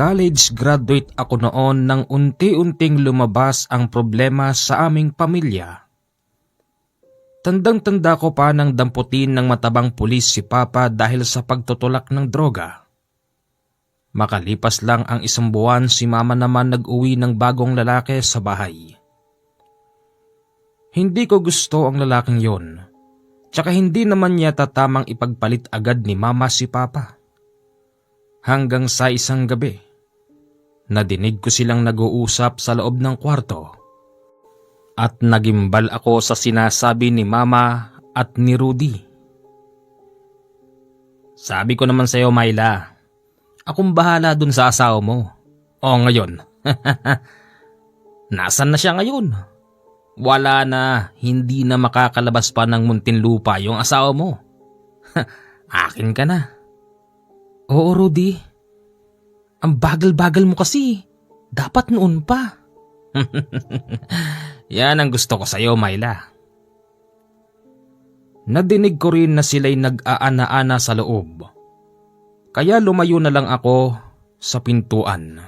College graduate ako noon nang unti-unting lumabas ang problema sa aming pamilya. Tandang-tanda ko pa nang damputin ng matabang pulis si Papa dahil sa pagtutulak ng droga. Makalipas lang ang 1 buwan, si Mama naman nag-uwi ng bagong lalaki sa bahay. Hindi ko gusto ang lalaking yon, tsaka hindi naman yata tamang ipagpalit agad ni Mama si Papa. Hanggang sa isang gabi, nadinig ko silang nag-uusap sa loob ng kwarto at nagimbal ako sa sinasabi ni Mama at ni Rudy. Sabi ko naman sa'yo, Myla, akong bahala dun sa asawa mo. O ngayon, nasan na siya ngayon? Wala na, hindi na makakalabas pa ng Muntinlupa yung asawa mo. Akin ka na. Oo, Rudy. Ang bagal-bagal mo kasi. Dapat noon pa. Yan ang gusto ko sa'yo, Myla. Nadinig ko rin na sila'y nag-aana-ana sa loob. Kaya lumayo na lang ako sa pintuan.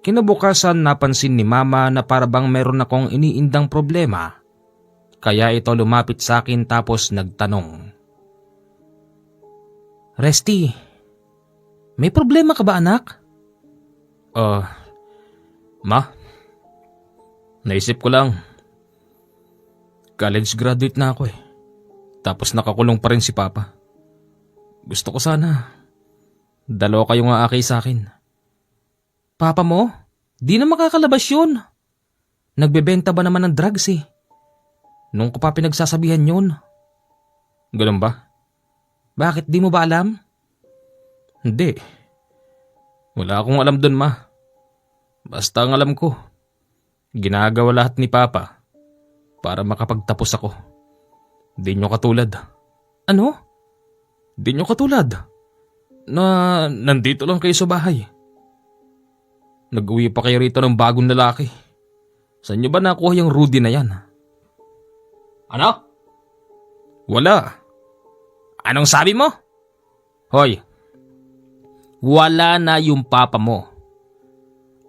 Kinabukasan napansin ni Mama na parabang meron akong iniindang problema. Kaya ito lumapit sa akin tapos nagtanong. Resty, may problema ka ba, anak? Ma, naisip ko lang. College graduate na ako eh. Tapos nakakulong pa rin si Papa. Gusto ko sana dalawa kayong aakay sa akin. Papa mo? Di na makakalabas yun. Nagbebenta ba naman ng drugs eh? Nung ko pa pinagsasabihan yun. Ganun ba? Bakit, di mo ba alam? Hindi. Wala akong alam dun, Ma. Basta ang alam ko, ginagawa lahat ni Papa para makapagtapos ako. Di nyo katulad. Ano? Di nyo katulad na nandito lang kayo sa bahay. Nag-uwi pa kayo rito ng bagong lalaki. Saan nyo ba nakuha yung Rudy na yan? Ano? Wala. Anong sabi mo? Hoy, wala na yung Papa mo.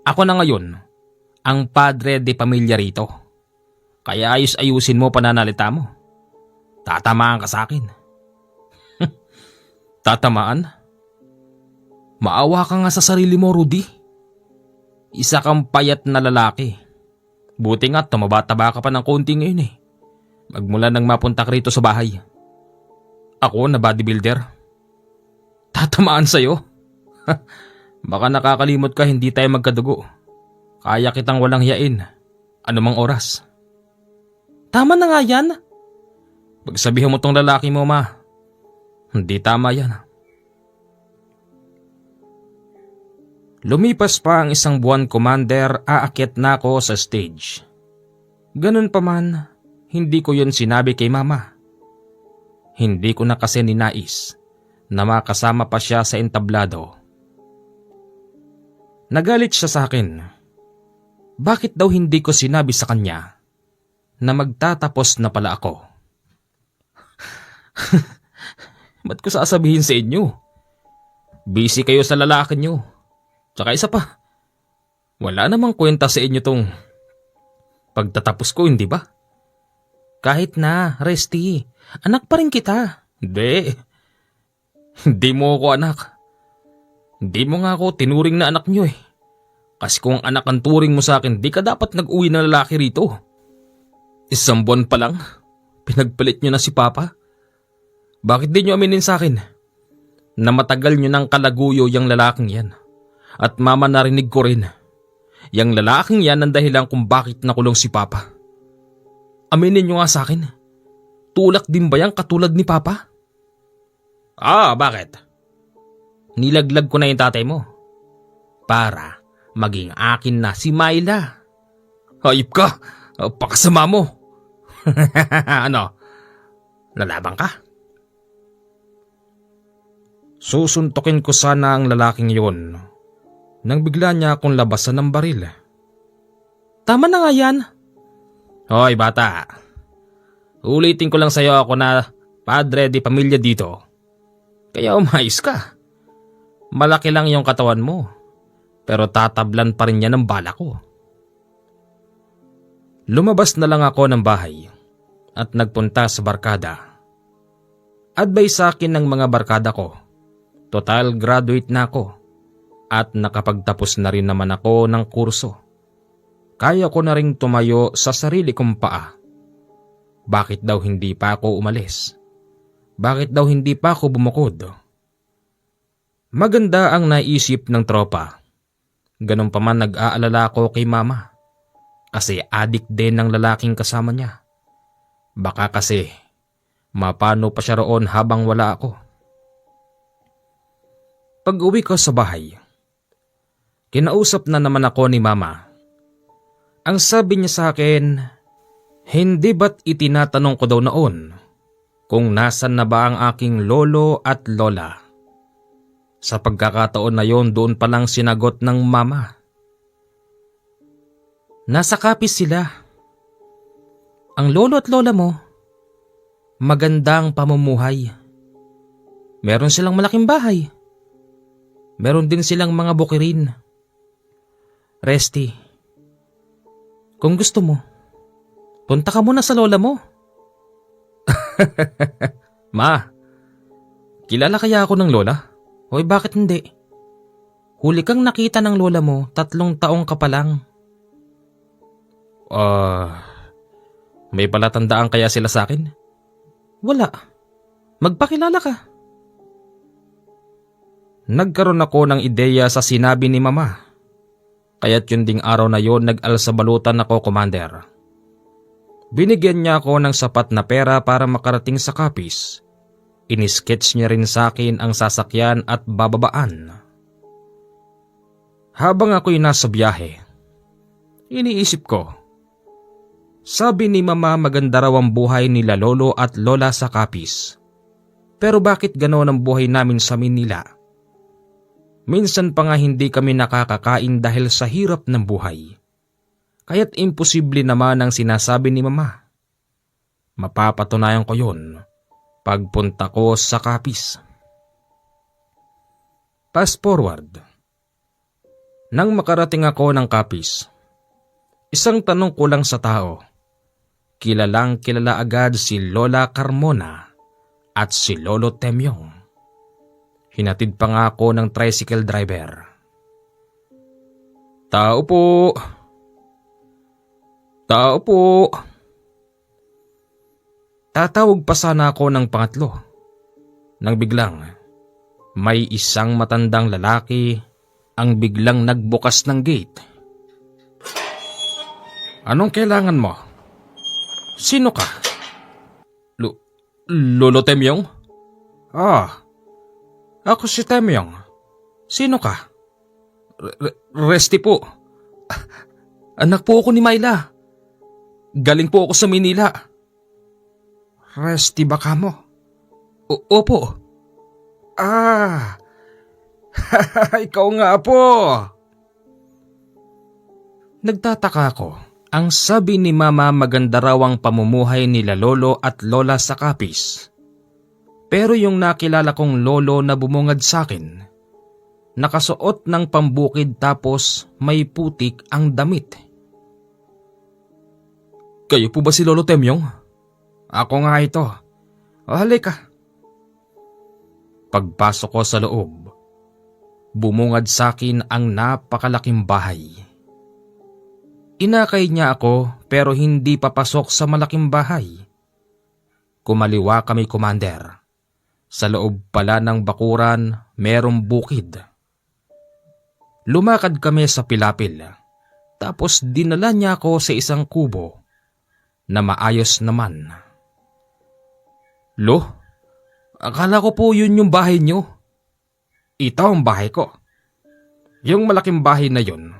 Ako na ngayon ang padre de pamilya rito. Kaya ayusin mo pananalita mo. Tatamaan ka sa akin. Tatamaan? Maawa ka nga sa sarili mo, Rudy. Isa kang payat na lalaki. Buti nga tumaba-taba ka pa ng konti ngayon eh. Magmula nang mapunta ka rito sa bahay. Ako na bodybuilder. Tatamaan sa'yo? Baka nakakalimot ka, hindi tayo magkadugo. Kaya kitang walang hiyain. Anumang oras. Tama na nga yan. Pagsabihan mo tong lalaki mo, Ma. Hindi tama yan. Lumipas pa ang 1 buwan, Commander, aakyat na ako sa stage. Ganun pa man, hindi ko yun sinabi kay Mama. Hindi ko na kasi ninais na makasama pa siya sa entablado. Nagalit siya sa akin. Bakit daw hindi ko sinabi sa kanya na magtatapos na pala ako? Ba't ko sasabihin sa inyo? Busy kayo sa lalaki nyo. Tsaka isa pa, wala namang kwenta sa inyo tong pagtatapos ko, hindi ba? Kahit na, Resty, anak pa rin kita. Hindi mo ako anak. Hindi mo nga ako tinuring na anak nyo eh. Kasi kung anak ang turing mo sa akin, di ka dapat nag-uwi na lalaki rito. 1 buwan pa lang, pinagpalit nyo na si Papa. Bakit di nyo aminin sa akin na matagal nyo nang kalaguyo yung lalaking yan? At Mama, narinig ko rin, yung lalaking yan ang dahilan kung bakit nakulong si Papa. Aminin nyo nga sa akin, tulak din ba yan katulad ni Papa? Bakit? Nilaglag ko na yung tatay mo para maging akin na si Myla. Hayop ka, pakasama mo. Ano, lalabang ka? Susuntukin ko sana ang lalaking yon nang bigla niya akong labasan ng baril. Tama na nga yan. Hoy bata, ulitin ko lang sa'yo, ako na padre de pamilya dito. Kaya umayos ka. Malaki lang yung katawan mo, pero tatablan pa rin yan ng bala ko. Lumabas na lang ako ng bahay at nagpunta sa barkada. Advice sa akin ng mga barkada ko, total graduate na ako at nakapagtapos na rin naman ako ng kurso. Kaya ko na ring tumayo sa sarili kong paa. Bakit daw hindi pa ako umalis? Bakit daw hindi pa ako bumukod? Maganda ang naisip ng tropa. Ganun pa man nag-aalala ko kay mama. Kasi adik din ng lalaking kasama niya. Baka kasi mapano pa siya roon habang wala ako. Pag-uwi ko sa bahay, kinausap na naman ako ni mama. Ang sabi niya sa akin, hindi ba't itinatanong ko daw noon kung nasan na ba ang aking lolo at lola? Sa pagkakataon na yon, doon palang sinagot ng mama. Nasa kapis sila. Ang lolo at lola mo, magandang pamumuhay. Meron silang malaking bahay. Meron din silang mga bukirin. Resty, kung gusto mo, punta ka muna sa lola mo. Ma, kilala kaya ako ng lola? Hoy, bakit hindi? Huli kang nakita ng lola mo, 3 taong ka pa lang. May palatandaan kaya sila sa akin? Wala. Magpakilala ka. Nagkaroon ako ng ideya sa sinabi ni mama. Kaya't yun ding araw na yon nag-alsabalutan ako, Commander. Binigyan niya ako ng sapat na pera para makarating sa Capiz. Inisketch niya rin sa akin ang sasakyan at bababaan. Habang ako'y nasa biyahe, iniisip ko, sabi ni mama maganda raw ang buhay nila lolo at lola sa Capiz. Pero bakit gano'n ang buhay namin sa Manila? Minsan pa nga hindi kami nakakakain dahil sa hirap ng buhay. Kaya't imposible naman ang sinasabi ni mama. Mapapatunayan ko yun pagpunta ko sa Capiz. Fast forward. Nang makarating ako ng Capiz, isang tanong ko lang sa tao. Kilalang kilala agad si Lola Carmona at si Lolo Temyong. Hinatid pa nga ako ng tricycle driver. Tao po. Tao po. Tatawag pa sana ako ng pangatlo. Nang biglang, may isang matandang lalaki ang biglang nagbukas ng gate. Anong kailangan mo? Sino ka? Lolo Temyong? Ako si Temyong. Sino ka? Resty po. Anak po ako ni Myla. Galing po ako sa Manila. Resty ba ka mo? Opo. Ikaw nga po. Nagtataka ako. Ang sabi ni mama maganda raw ang pamumuhay nila lolo at lola sa Capiz. Pero yung nakilala kong lolo na bumungad sa akin, nakasuot ng pambukid tapos may putik ang damit. Kayo po ba si Lolo Temyong? Ako nga ito. Halika. Pagpasok ko sa loob, bumungad sa akin ang napakalaking bahay. Inakay niya ako pero hindi papasok sa malaking bahay. Kumaliwa kami, Commander. Sa loob pala ng bakuran, merong bukid. Lumakad kami sa pilapil. Tapos dinala niya ako sa isang kubo na maayos naman. Lo, akala ko po yun yung bahay niyo. Ito ang bahay ko. Yung malaking bahay na yun,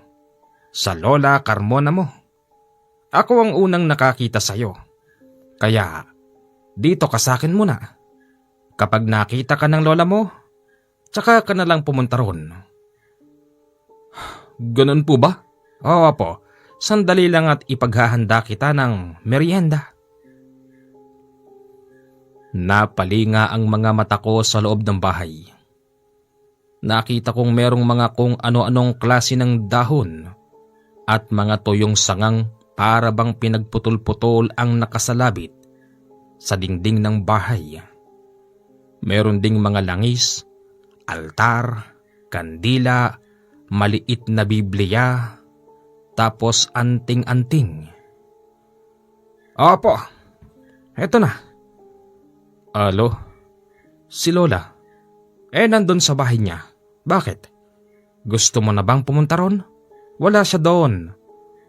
sa Lola Carmona mo. Ako ang unang nakakita sa'yo. Kaya, dito ka sa'kin muna. Kapag nakita ka ng lola mo, tsaka ka na lang pumunta ron. Ganun po ba? Oo po, sandali lang at ipaghahanda kita ng merienda. Napalinga ang mga mata ko sa loob ng bahay. nakita kong merong mga kung ano-anong klase ng dahon at mga tuyong sangang para bang pinagputol-putol ang nakasalabit sa dingding ng bahay. Meron ding mga langis, altar, kandila, maliit na Biblia, tapos anting-anting. Opo, eto na. Alo, si Lola. Nandun sa bahay niya. Bakit? Gusto mo na bang pumunta ron? Wala siya doon.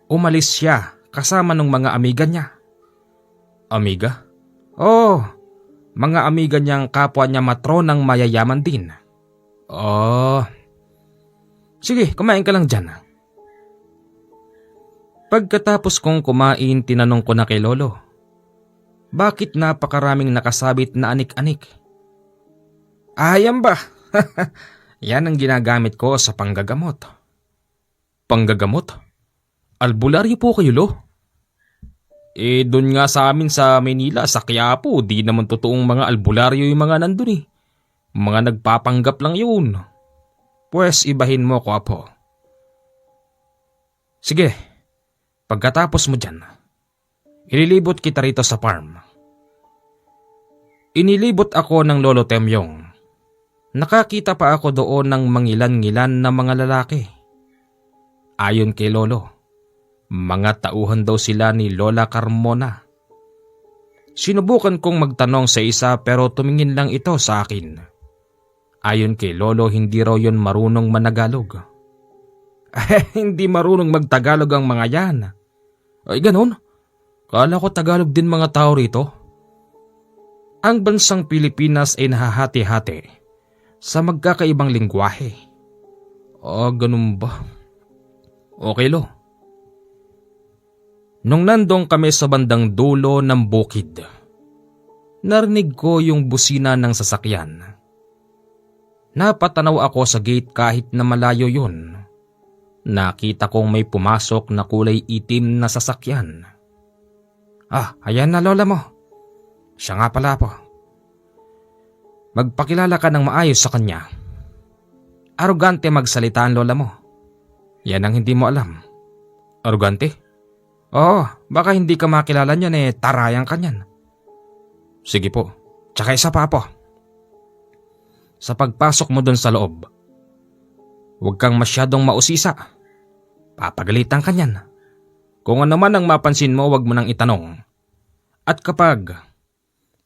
Umalis siya kasama ng mga amiga niya. Amiga? Oo, mga amiga niyang kapwa niya matronang mayayaman din. Oh, sige, kumain ka lang dyan. Pagkatapos kong kumain, tinanong ko na kay Lolo, bakit napakaraming nakasabit na anik-anik? Ayan ba? Yan ang ginagamit ko sa panggagamot. Panggagamot? Albularyo po kayo, Lo? Doon nga sa amin sa Manila, sa Quiapo, di naman totoong mga albularyo yung mga nandun eh. Mga nagpapanggap lang yun. Pwes ibahin mo ko, Apo. Sige, pagkatapos mo dyan, ililibot kita rito sa farm. Inilibot ako ng Lolo Temyong. Nakakita pa ako doon ng mangilan-ngilan na mga lalaki. Ayon kay Lolo, mga tauhan daw sila ni Lola Carmona. Sinubukan kong magtanong sa isa pero tumingin lang ito sa akin. Ayon kay Lolo, hindi raw yun marunong managalog. Hindi marunong magtagalog ang mga yan. Ay ganun? Kala ko Tagalog din mga tao rito. Ang bansang Pilipinas ay nahahati-hati sa magkakaibang lingwahe. Ganun ba? Okay, Lo. Nung nandong kami sa bandang dulo ng bukid, narinig ko yung busina ng sasakyan. Napatanaw ako sa gate kahit na malayo yun. Nakita kong may pumasok na kulay itim na sasakyan. Ayan na Lola mo. Siya nga pala po. Magpakilala ka ng maayos sa kanya. Arogante magsalita ang Lola mo. Yan ang hindi mo alam. Arogante? Oo, baka hindi ka makilala niyan tarayang ka niyan. Sige po, tsaka isa pa po. Sa pagpasok mo dun sa loob, huwag kang masyadong mausisa. Papagalitan ka niyan. Kung ano man ang mapansin mo, huwag mo nang itanong. At kapag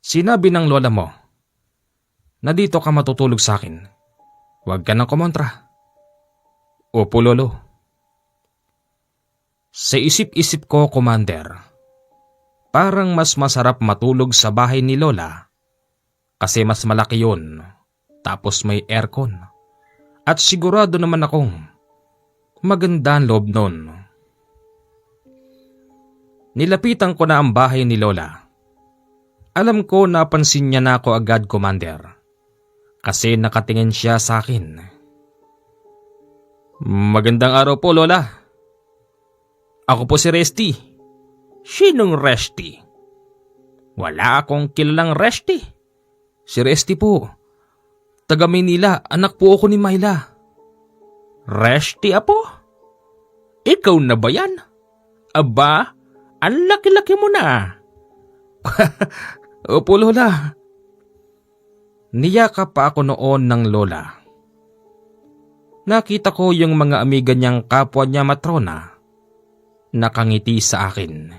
sinabi ng Lola mo na dito ka matutulog sa akin, huwag ka nang kumontra. Opo, Lolo. Sa isip-isip ko, Commander, parang mas masarap matulog sa bahay ni Lola kasi mas malaki yun, tapos may aircon. At sigurado naman akong maganda ang loob nun. Nilapitan ko na ang bahay ni Lola. Alam ko napansin niya na ako agad, Commander, kasi nakatingin siya sa akin. Magandang araw po, Lola. Ako po si Resty. Sinong Resty? Wala akong kilalang Resty. Si Resty po. Taga Manila, anak po ako ni Myla. Resty, apo? Ikaw na ba yan? Aba, ang laki-laki mo na. Opo, Lola. Niyakap pa ako noon ng Lola. Nakita ko yung mga amiga niyang kapwa niya matrona. Nakangiti sa akin.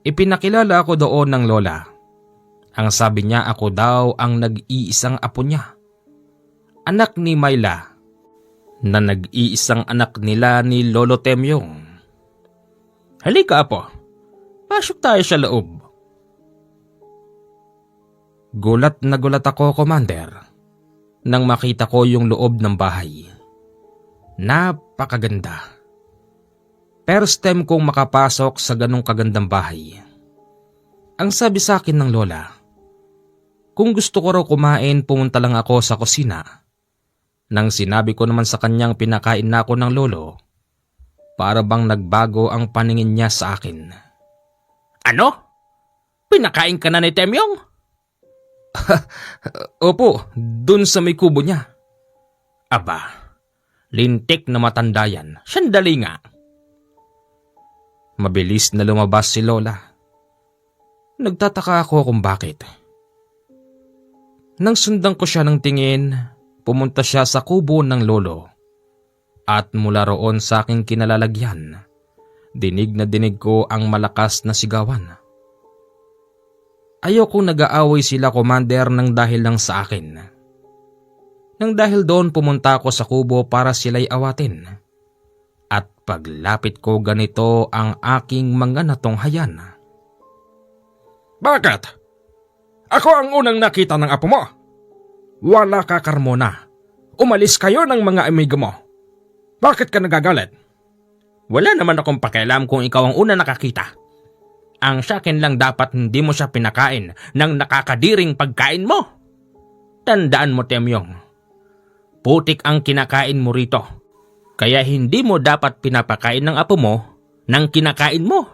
Ipinakilala ako doon ng Lola. Ang sabi niya ako daw ang nag-iisang apo niya. Anak ni Myla, na nag-iisang anak nila ni Lolo Temyong. Halika, apo. Pasok tayo sa loob. Gulat na gulat ako, Commander, nang makita ko yung loob ng bahay. Napakaganda. First time kong makapasok sa ganong kagandang bahay. Ang sabi sa akin ng Lola, kung gusto ko raw kumain, pumunta lang ako sa kusina. Nang sinabi ko naman sa kanyang pinakain na ako ng Lolo, para bang nagbago ang paningin niya sa akin. Ano? Pinakain ka na ni Temyong? Opo, dun sa may kubo niya. Aba, lintik na matanda yan. Sandali nga. Mabilis na lumabas si Lola. Nagtataka ako kung bakit. Nang sundan ko siya ng tingin, pumunta siya sa kubo ng lolo. At mula roon sa aking kinalalagyan, dinig na dinig ko ang malakas na sigawan. Ayokong nag-aaway sila, Commander, nang dahil lang sa akin. Nang dahil doon pumunta ako sa kubo para sila'y awatin. At paglapit ko ganito ang aking mga natunghayan. Bakit? Ako ang unang nakita ng apo mo. Wala ka, Carmona. Umalis kayo ng mga amigo mo. Bakit ka nagagalit? Wala naman akong pakialam kung ikaw ang una nakakita. Ang sakin lang dapat hindi mo siya pinakain ng nakakadiring pagkain mo. Tandaan mo, Temyong. Putik ang kinakain mo rito. Kaya hindi mo dapat pinapakain ng apo mo ng kinakain mo.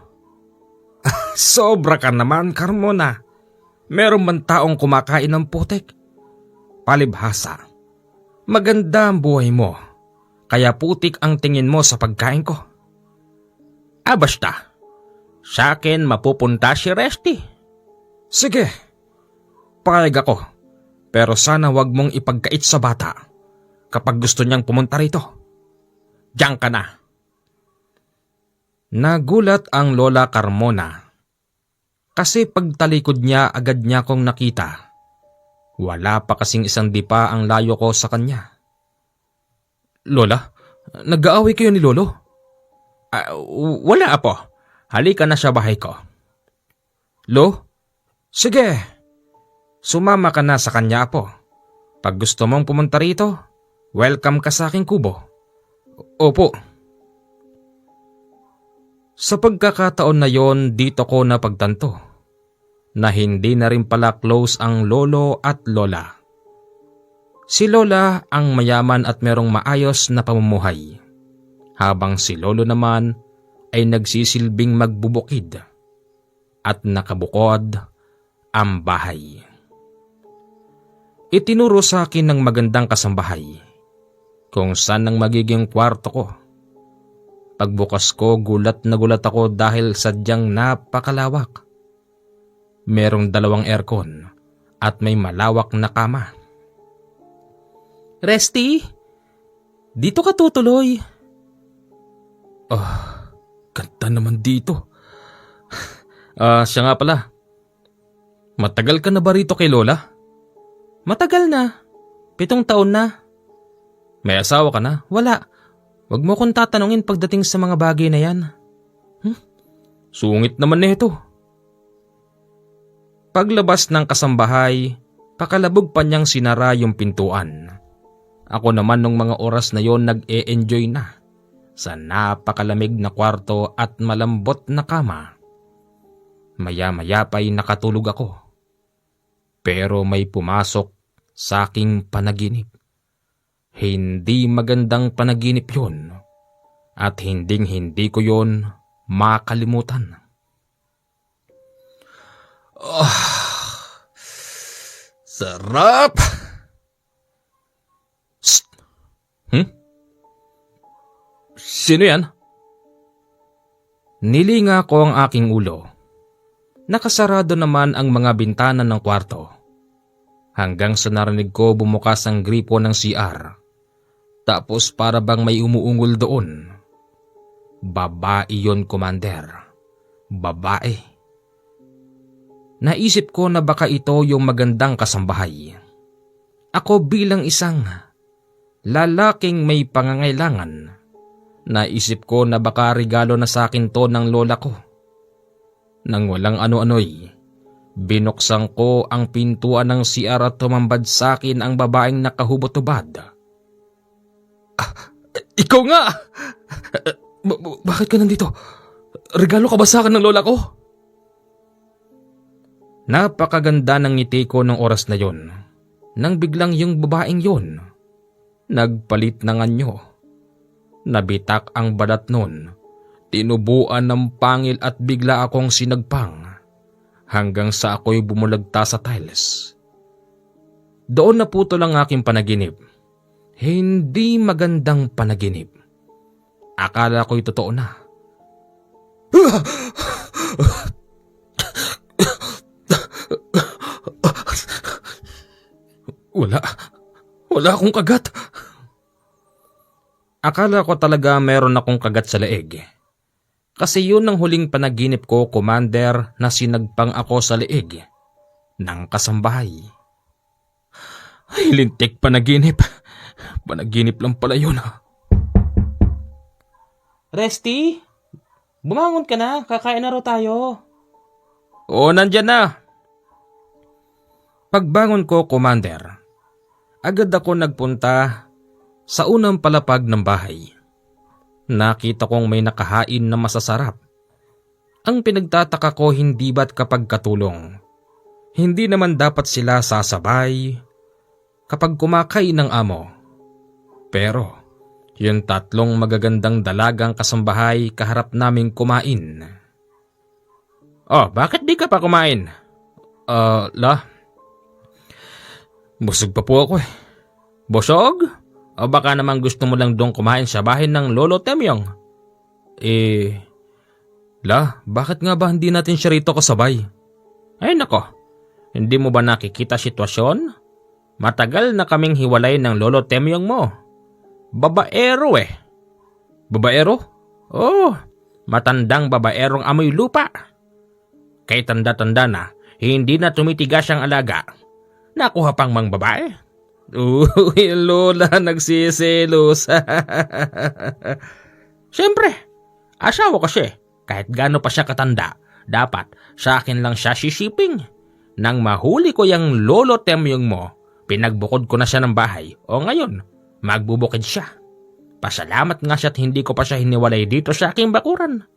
Sobra ka naman, Carmona. Meron man taong kumakain ng putik? Palibhasa. Maganda ang buhay mo. Kaya putik ang tingin mo sa pagkain ko. Basta. Sa akin mapupunta si Resty. Sige. Payag ako. Pero sana wag mong ipagkait sa bata kapag gusto niyang pumunta rito. Diyan ka na. Nagulat ang Lola Carmona. Kasi pagtalikod niya agad niya kong nakita. Wala pa kasing isang dipa ang layo ko sa kanya. Lola, nag-aaway kayo ni Lolo? Wala, apo. Halika na sa bahay ko. Lo? Sige. Sumama ka na sa kanya, apo. Pag gusto mong pumunta rito, welcome ka sa aking kubo. Opo. Sa pagkakataon na yon, dito ko napagtanto na hindi na rin pala close ang lolo at lola. Si Lola ang mayaman at merong maayos na pamumuhay, habang si Lolo naman ay nagsisilbing magbubukid at nakabukod ang bahay. Itinuro sa akin ng magandang kasambahay kung saan ang magiging kwarto ko. Pagbukas ko, gulat na gulat ako dahil sadyang napakalawak. Merong 2 aircon at may malawak na kama. Resty, dito ka tutuloy. Ganda naman dito. Siya nga pala. Matagal ka na ba rito kay Lola? Matagal na. 7 taon na. May asawa ka na? Wala. Wag mo kong tatanungin pagdating sa mga bagay na yan. Sungit naman nito. Paglabas ng kasambahay, pakalabog pa niyang sinara yung pintuan. Ako naman nung mga oras na yon nag-e-enjoy na sa napakalamig na kwarto at malambot na kama. Maya-maya pa'y nakatulog ako. Pero may pumasok sa aking panaginip. Hindi magandang panaginip yon at hinding-hindi ko yon makalimutan. Sarap! Sino yan? Nilinga ko ang aking ulo. Nakasarado naman ang mga bintana ng kwarto. Hanggang sa narinig ko bumukas ang gripo ng CR. Tapos para bang may umuungol doon. Babae yon, Commander. Babae. Naisip ko na baka ito yung magandang kasambahay. Ako bilang isang lalaking may pangangailangan. Naisip ko na baka regalo na sa akin to ng lola ko. Nang walang ano-ano'y, binuksan ko ang pintuan ng CR at tumambad sa akin ang babaeng nakahubot-tubad. Ikaw nga! Bakit ka nandito? Regalo ka ba sa akin ng lola ko? Napakaganda ng ngiti ko ng oras na yon. Nang biglang yung babaeng yon nagpalit ng anyo. Nabitak ang balat nun. Tinubuan ng pangil at bigla akong sinagpang hanggang sa ako'y bumulagta sa tiles. Doon naputol ang aking panaginip. Hindi magandang panaginip. Akala ko'y totoo na. Wala. Wala akong kagat. Akala ko talaga meron akong kagat sa leeg. Kasi yun ang huling panaginip ko, Commander, na sinagpang ako sa leeg ng kasambahay. Ay, lintik panaginip. Panaginip lang pala yun. Resty? Bumangon ka na. Kakain na raw tayo. Oo, nandyan na. Pagbangon ko, Commander, agad ako nagpunta sa unang palapag ng bahay. Nakita kong may nakahain na masasarap. Ang pinagtataka ko, hindi ba't kapag katulong, hindi naman dapat sila sasabay kapag kumakain ng amo. Pero yung tatlong magagandang dalagang kasambahay kaharap naming kumain. Oh, bakit di ka pa kumain? Busog pa po ako eh. Busog? O baka naman gusto mo lang doon kumain sa bahay ng Lolo Temyong? Bakit nga ba hindi natin siya rito kasabay? Ay nako, hindi mo ba nakikita sitwasyon? Matagal na kaming hiwalay ng Lolo Temyong mo. Babaero eh. Babaero? Oh, matandang babaerong amoy lupa. Kay tanda-tanda na, hindi na tumitigas ang alaga. Nakuha pang mang babae. Uy, Lola, nagsiselos. Siyempre, asawa ko siya. Kahit gaano pa siya katanda, dapat sa akin lang siya sisiping. Nang mahuli ko yung Lolo Temyong mo, pinagbukod ko na siya ng bahay. O ngayon, magbubukid siya. Pasalamat nga siya at hindi ko pa siya hiniwalay dito sa aking bakuran.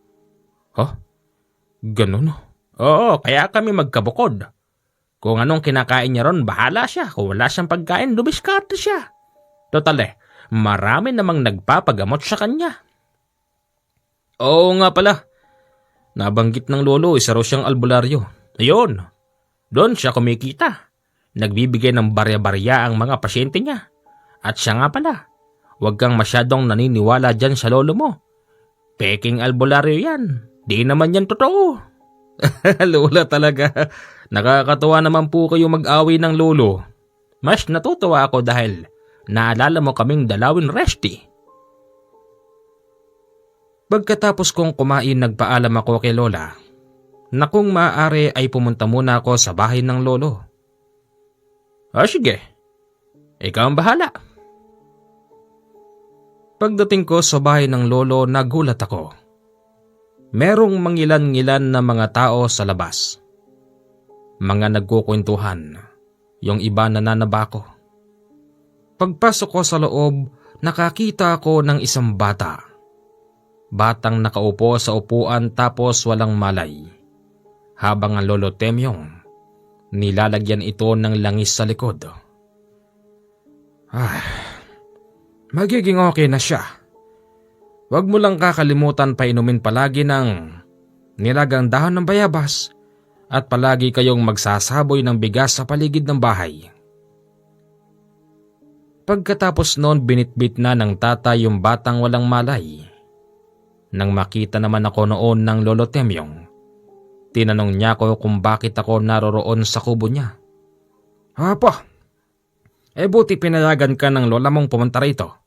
Ganun? Oo, kaya kami magkabukod. Kung anong kinakain niya ron, bahala siya. Kung wala siyang pagkain, dumiskarte siya. Total marami namang nagpapagamot sa kanya. Oo nga pala. Nabanggit ng lolo, isa raw siyang albularyo. Ayun, doon siya kumikita. Nagbibigay ng barya-barya ang mga pasyente niya. At siya nga pala, huwag kang masyadong naniniwala dyan sa lolo mo. Peking albularyo yan. Di naman yan totoo. Lola talaga. Nakakatuwa naman po kayo mag-away ng lolo. Mas natutuwa ako dahil naalala mo kaming dalawin, Resty. Pagkatapos kong kumain, nagpaalam ako kay Lola na kung maaari ay pumunta muna ako sa bahay ng lolo. Sige, ikaw ang bahala. Pagdating ko sa bahay ng lolo, nagulat ako. Merong mangilan-ngilan na mga tao sa labas. Mga nagkukwentuhan, yung iba nananabako. Pagpasok ko sa loob, nakakita ako ng isang bata. Batang nakaupo sa upuan tapos walang malay. Habang ang Lolo Temyong, nilalagyan ito ng langis sa likod. Magiging okay na siya. Huwag mo lang kakalimutan pa inumin palagi ng nilagang dahon ng bayabas at palagi kayong magsasaboy ng bigas sa paligid ng bahay. Pagkatapos noon, binitbit na ng tatay yung batang walang malay. Nang makita naman ako noon ng Lolo Temyong, tinanong niya ko kung bakit ako naroroon sa kubo niya. Buti pinayagan ka ng lola mong pumunta rito.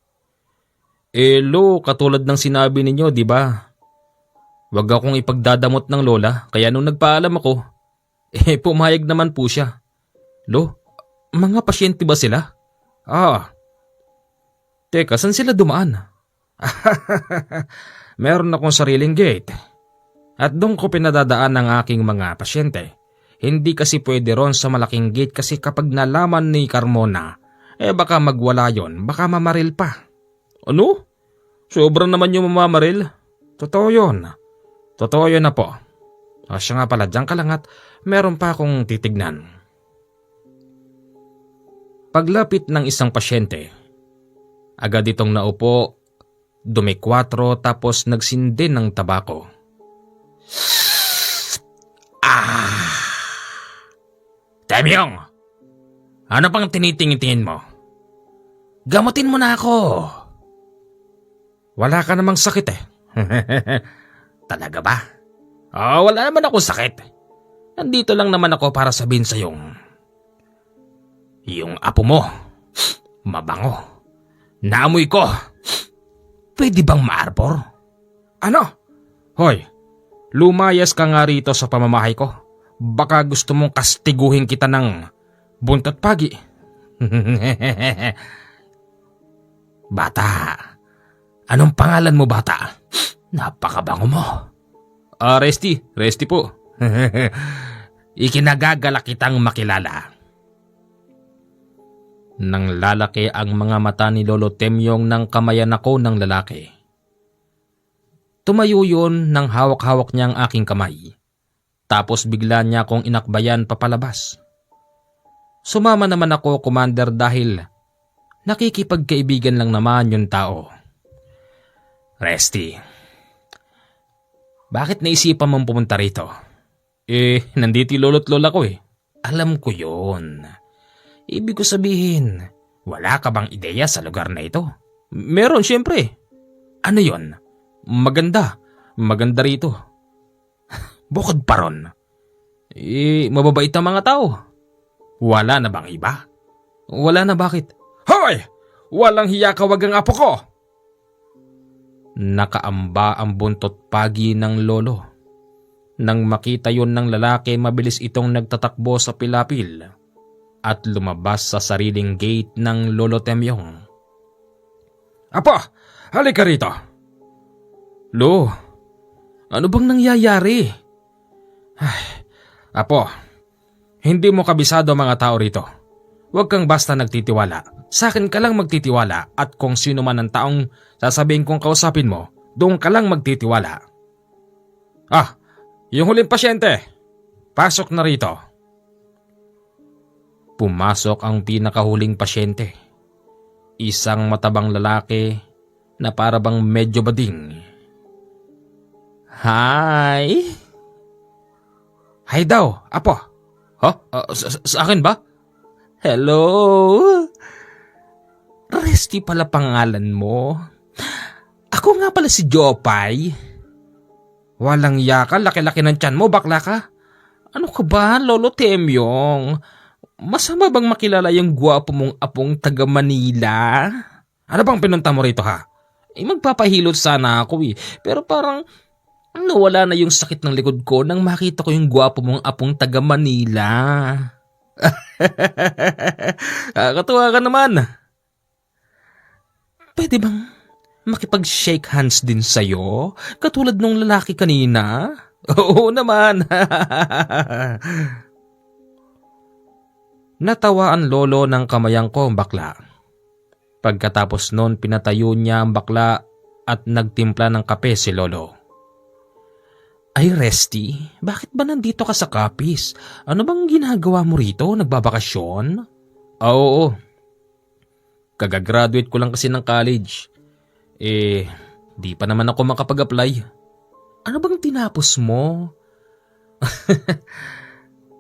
Lo, katulad ng sinabi ninyo, di ba? Wag akong ipagdadamot ng lola, kaya nung nagpaalam ako, pumayag naman po siya. Lo, mga pasyente ba sila? Teka, saan sila dumaan? Meron akong sariling gate. At doon ko pinadadaan ng aking mga pasyente. Hindi kasi pwede ron sa malaking gate kasi kapag nalaman ni Carmona, baka magwala yon, baka mamaril pa. Ano? Sobrang naman yung mamamaril. Totoo yun. Totoo yun na po. Siya nga pala, dyan ka lang at meron pa akong titignan. Paglapit ng isang pasyente, agad itong naupo, dumikwatro tapos nagsindi ng tabako. Temyong! Ano pang tinitingin-tingin mo? Gamutin mo na ako. Wala ka namang sakit eh. Talaga ba? Wala naman akong sakit. Nandito lang naman ako para sabihin sa yung apo mo, mabango. Naamoy ko. Pwede bang maarbor? Ano? Hoy, lumayas ka nga rito sa pamamahay ko. Baka gusto mong kastiguhin kita ng buntot pagi. Bata, anong pangalan mo bata? Napakabango mo. Resty po. Ikinagagalak kitang makilala. Nang lalaki ang mga mata ni Lolo Temyong nang kamayan ako ng lalaki. Tumayo yun nang hawak-hawak niya ang aking kamay. Tapos bigla niya akong inakbayan papalabas. Sumama naman ako, Commander, dahil nakikipagkaibigan lang naman yung tao. Resty, bakit naisipan mong pumunta rito? Nandito yung lolo't lola ko eh. Alam ko yun. Ibig ko sabihin, wala ka bang ideya sa lugar na ito? Meron, syempre. Ano yon? Maganda. Maganda rito. Bukod pa ron. Mababait ang mga tao. Wala na bang iba? Wala na, bakit? Hoy! Walang hiya ka, wag ang apo ko! Nakaamba ang buntot pagi ng lolo. Nang makita yon ng lalaki, mabilis itong nagtatakbo sa pilapil at lumabas sa sariling gate ng Lolo Temyong. Apo, halika rito. Lo, ano bang nangyayari? Apo, hindi mo kabisado mga tao rito. Huwag kang basta nagtitiwala. Sa akin ka lang magtitiwala at kung sino man ang taong sasabihin kong kausapin mo, doon ka lang magtitiwala. Yung huling pasyente. Pasok na rito. Pumasok ang pinakahuling pasyente. Isang matabang lalaki na para bang medyo bading. Hi! Hi daw, apo. Sa akin ba? Hello? Resty pala pangalan mo. Ako nga pala si Jopay. Walang yaka, laki-laki ng tiyan mo, bakla ka. Ano ka ba, Lolo Temyong? Masama bang makilala yung gwapo mong apong taga Manila? Ano bang pinunta mo rito ha? Magpapahilot sana ako pero parang nawala na yung sakit ng likod ko nang makita ko yung gwapo mong apong taga Manila. Katuwa ka naman. Pwede bang makipag-shake hands din sa'yo? Katulad nung lalaki kanina? Oo naman. Natawa ang lolo ng kamayang ko ang bakla. Pagkatapos nun, pinatayo niya ang bakla at nagtimpla ng kape si lolo. Ay Resty, bakit ba nandito ka sa Capiz? Ano bang ginagawa mo rito? Nagbabakasyon? Oo. Kagagraduate ko lang kasi ng college. Di pa naman ako makapag-apply. Ano bang tinapos mo?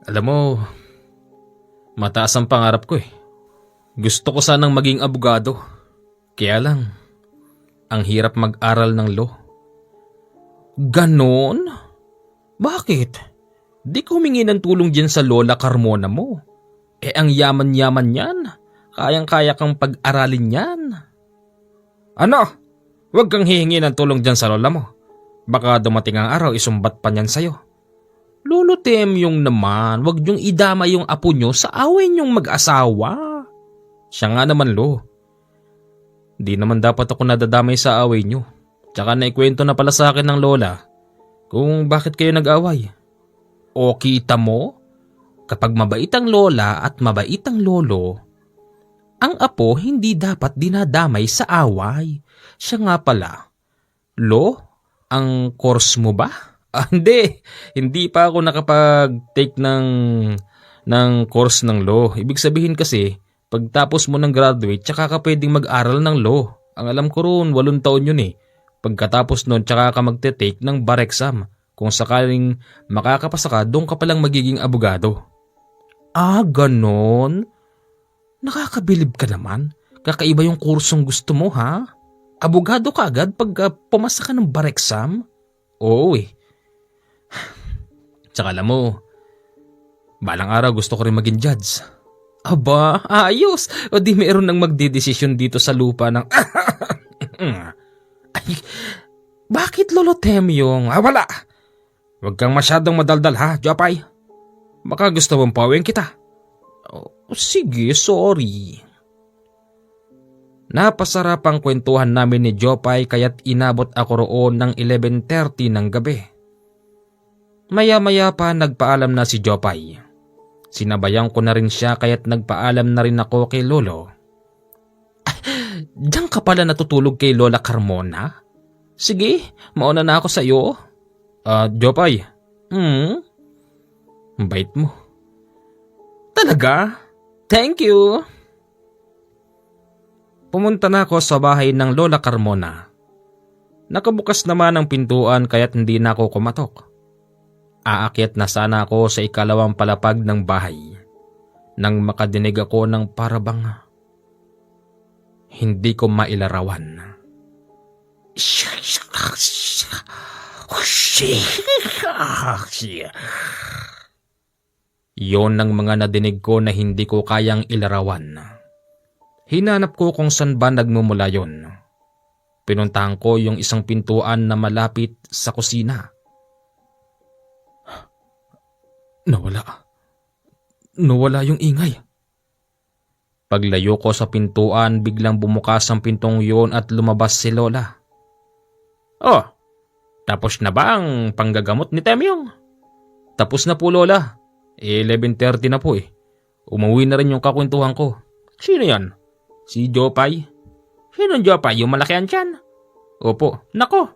Alam mo, mataas ang pangarap ko eh. Gusto ko sanang maging abogado. Kaya lang, ang hirap mag-aral ng law. Ganon? Bakit? Di ko humingi ng tulong dyan sa Lola Carmona mo. Ang yaman-yaman yan. Kayang-kaya kang pag-aralin yan. Ano? Huwag kang hihingi ng tulong dyan sa lola mo. Baka dumating ang araw isumbat pa niyan sa'yo. Lolo Temyong naman, huwag niyong idama yung apo niyo sa away niyong mag-asawa. Siya nga naman lo. Di naman dapat ako nadadamay sa away niyo. Tsaka naikwento na pala sa akin ng lola kung bakit kayo nag-away. O kita mo, kapag mabait ang lola at mabait ang lolo, ang apo hindi dapat dinadamay sa away. Siya nga pala. Lo, ang course mo ba? Hindi pa ako nakapag-take ng course ng law. Ibig sabihin kasi, pagtapos mo ng graduate, tsaka ka pwedeng mag-aral ng law. Ang alam ko roon, 8 taon yun eh. Pagkatapos nun, tsaka ka magte-take ng bar exam. Kung sakaling makakapasa ka, doon ka palang magiging abogado. Ganon? Nakakabilib ka naman. Kakaiba yung kursong gusto mo, ha? Abogado ka agad pag pumasa ka ng bar exam? Oo eh. Tsaka alam mo, balang araw gusto ko rin maging judge. Aba, ayos! O di meron nang magdidesisyon dito sa lupa ng... Ay, bakit Lolo Temyong? Wala! Huwag kang masyadong madaldal ha, Jopay. Baka gusto mong pawing kita. Sige, sorry. Napasarap ang kwentuhan namin ni Jopay kaya't inabot ako roon ng 11:30 ng gabi. Maya-maya pa nagpaalam na si Jopay. Sinabayan ko na rin siya kaya't nagpaalam na rin ako kay Lolo. Diyan ka pala natutulog kay Lola Carmona? Sige, mauna na ako sa iyo. Jopay. Bait mo. Talaga? Thank you. Pumunta na ako sa bahay ng Lola Carmona. Nakabukas naman ang pintuan kaya't hindi na ako kumatok. Aakyat na sana ako sa ikalawang palapag ng bahay nang makadinig ako ng parabang hindi ko mailarawan. Yon ang mga nadinig ko na hindi ko kayang ilarawan. Hinanap ko kung saan ba nagmumula yon. Pinuntahan ko yung isang pintuan na malapit sa kusina. Nawala yung ingay. Paglayo ko sa pintuan, biglang bumukas ang pintong yon at lumabas si Lola. Oh, tapos na ba ang panggagamot ni Temyong? Tapos na po, Lola. 11:30 na po eh. Umuwi na rin yung kakwentuhan ko. Sino yan? Si Jopay? Sinong Jopay? Yung malakihan tiyan? Opo. Nako,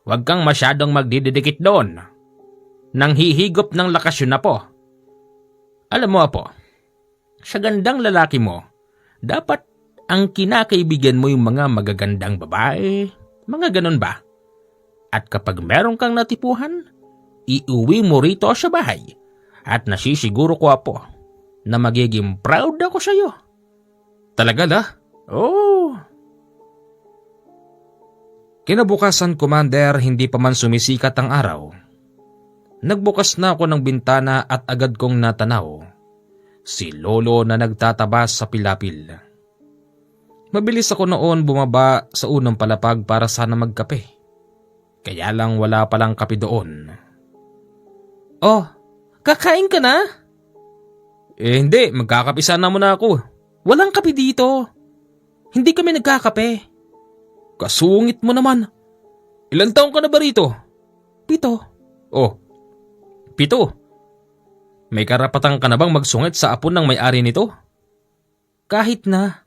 huwag kang masyadong magdididikit doon. Nang hihigop ng lakas yun na po. Alam mo Apo, sa gandang lalaki mo, dapat ang kinakaibigan mo yung mga magagandang babae, mga ganon ba? At kapag meron kang natipuhan, iuwi mo rito sa bahay at nasisiguro ko Apo na magiging proud ako sa iyo. Talaga la? Oo. Kinabukasan, Commander, hindi pa man sumisikat ang araw. Nagbukas na ako ng bintana at agad kong natanaw si Lolo na nagtatabas sa pilapil. Mabilis ako noon bumaba sa unang palapag para sana magkape. Kaya lang wala palang kape doon. Oh, kakain ka na? Hindi, magkakape sana muna ako. Walang kape dito. Hindi kami nagkakape. Kasungit mo naman. Ilan taong ka na ba rito? 7. Oh, 7. May karapatan ka na bang magsungit sa apo ng may-ari nito? Kahit na.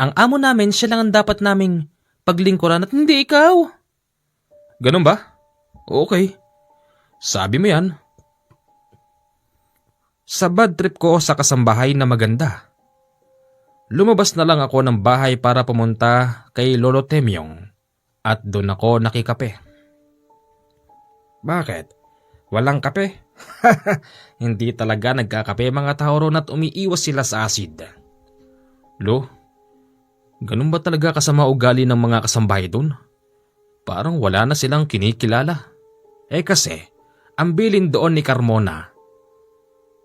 Ang amo namin siya lang ang dapat naming paglingkuran at hindi ikaw. Ganun ba? Okay. Sabi mo yan. Sa bad trip ko sa kasambahay na maganda, lumabas na lang ako ng bahay para pumunta kay Lolo Temyong at doon ako nakikape. Bakit? Walang kape? Hindi talaga nagkakape mga tao ron at umiiwas sila sa asid. Lo, ganun ba talaga kasama ugali ng mga kasambahay doon? Parang wala na silang kinikilala. Kasi, ang bilin doon ni Carmona,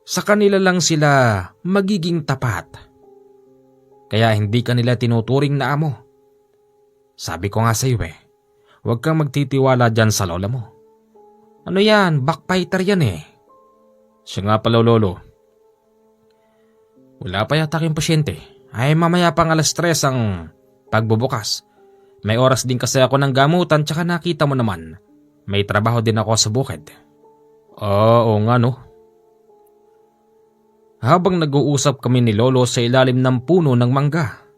sa kanila lang sila magiging tapat. Kaya hindi kanila tinuturing na amo. Sabi ko nga sa iyo huwag kang magtitiwala dyan sa lola mo. Ano yan, backbiter yan eh. Siya nga pala Lolo. Wala pa yata kayong pasyente. Ay mamaya pang 3:00 ang pagbubukas. May oras din kasi ako ng gamutan tsaka nakita mo naman. May trabaho din ako sa bukid. Oo nga no. Habang nag-uusap kami ni Lolo sa ilalim ng puno ng mangga,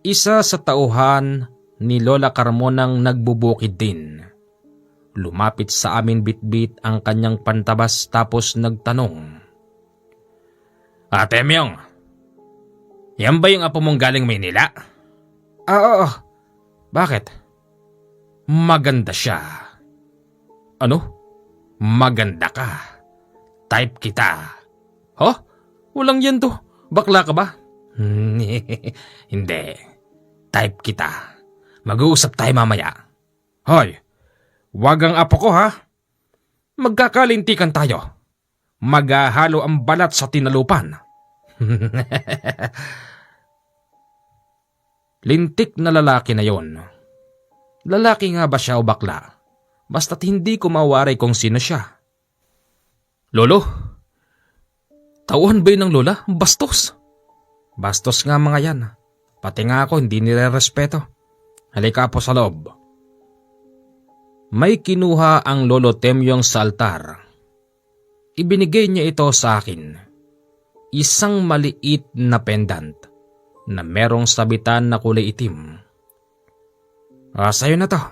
isa sa tauhan ni Lola Carmonang nagbubukid din. Lumapit sa amin bitbit ang kanyang pantabas tapos nagtanong. Temyong, yan ba yung apo mong galing Maynila? Oo. Bakit? Maganda siya. Ano? Maganda ka. Type kita. Walang yan to. Bakla ka ba? Hindi. Type kita. Mag-uusap tayo mamaya. Hoy, wag ang apo ko ha. Magkakalintikan tayo. Maghahalo ang balat sa tinalupan. Lintik na lalaki na yon. Lalaki nga ba siya o bakla? Basta't hindi ko mawari kung sino siya. Lolo? Tauhan ba yun ng lola? Bastos. Bastos nga mga yan. Pati nga ako hindi nire-respeto. Halika po sa loob. May kinuha ang Lolo Temyong sa altar. Ibinigay niya ito sa akin. Isang maliit na pendant na merong sabitan na kulay itim. Sa'yo na to.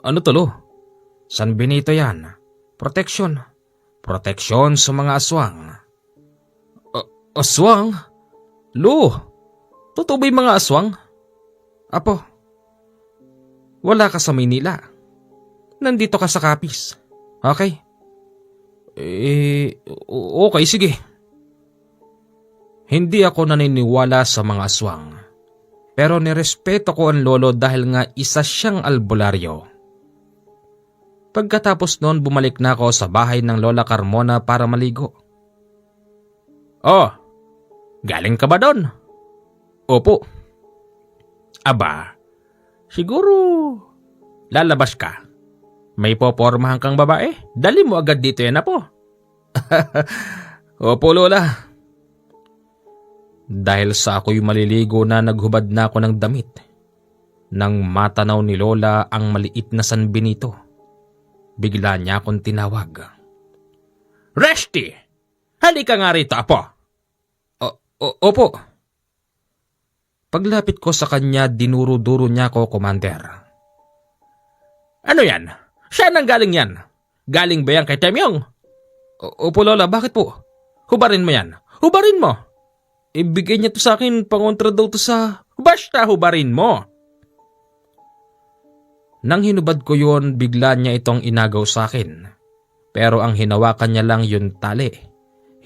Ano to, Lo? San Benito yan? Protection. Protection sa mga aswang. Aswang? Lo, totoo ba yung mga aswang? Apo, wala ka sa Maynila. Nandito ka sa Capiz. Okay? Okay, sige. Hindi ako naniniwala sa mga aswang. Pero nirespeto ko ang lolo dahil nga isa siyang albularyo. Pagkatapos noon bumalik na ako sa bahay ng Lola Carmona para maligo. Oh, galing ka ba doon? Opo. Aba, siguro lalabas ka. May popormahan kang babae? Dali mo agad dito yan, apo. Opo, Lola. Dahil sa ako'y maliligo na naghubad na ako ng damit. Nang matanaw ni Lola ang maliit na San Benito, bigla niya akong tinawag. Resty! Halika nga rito, apo. Opo. Paglapit ko sa kanya, dinuro-duro niya ako, Commander. Ano yan? Saan ang galing yan? Galing ba yan kay Temyong? Opo, Lola, bakit po? Hubarin mo yan. Hubarin mo. Ibigay niya to sa akin, pangontra daw to sa... Basta hubarin mo. Nang hinubad ko yun, bigla niya itong inagaw sa akin. Pero ang hinawakan niya lang yung tali,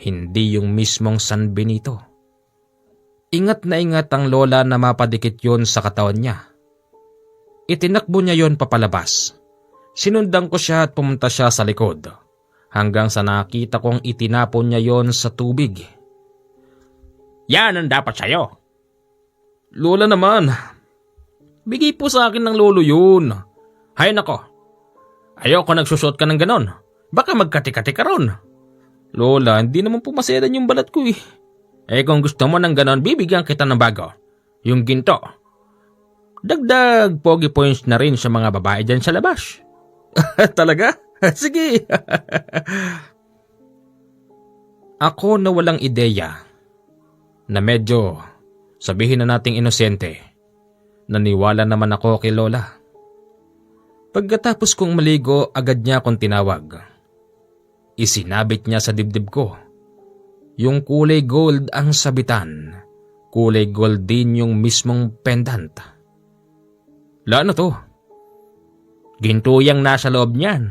hindi yung mismong San Benito. Ingat na ingat ang lola na mapadikit yun sa katawan niya. Itinakbo niya yon papalabas. Sinundan ko siya at pumunta siya sa likod. Hanggang sa nakita kong itinapon niya yon sa tubig. Yan ang dapat sa'yo. Lola naman. Bigay po sa akin ng lolo yun. Hay nako. Ayoko nagsusot ka ng ganon. Baka magkati-kati ka ron. Lola, hindi naman po maselan yung balat ko eh. Kung gusto mo ng ganon, bibigyan kita ng bago. Yung ginto. Dagdag pogi points na rin sa mga babae dyan sa labas. Talaga? Sige. Ako na walang ideya. Na medyo, sabihin na nating inosente. Naniwala naman ako kay Lola. Pagkatapos kong maligo, agad niya akong tinawag. Isinabit niya sa dibdib ko. Yung kulay gold ang sabitan. Kulay gold din yung mismong pendant. Lano to? Ginto yang nasa loob niyan.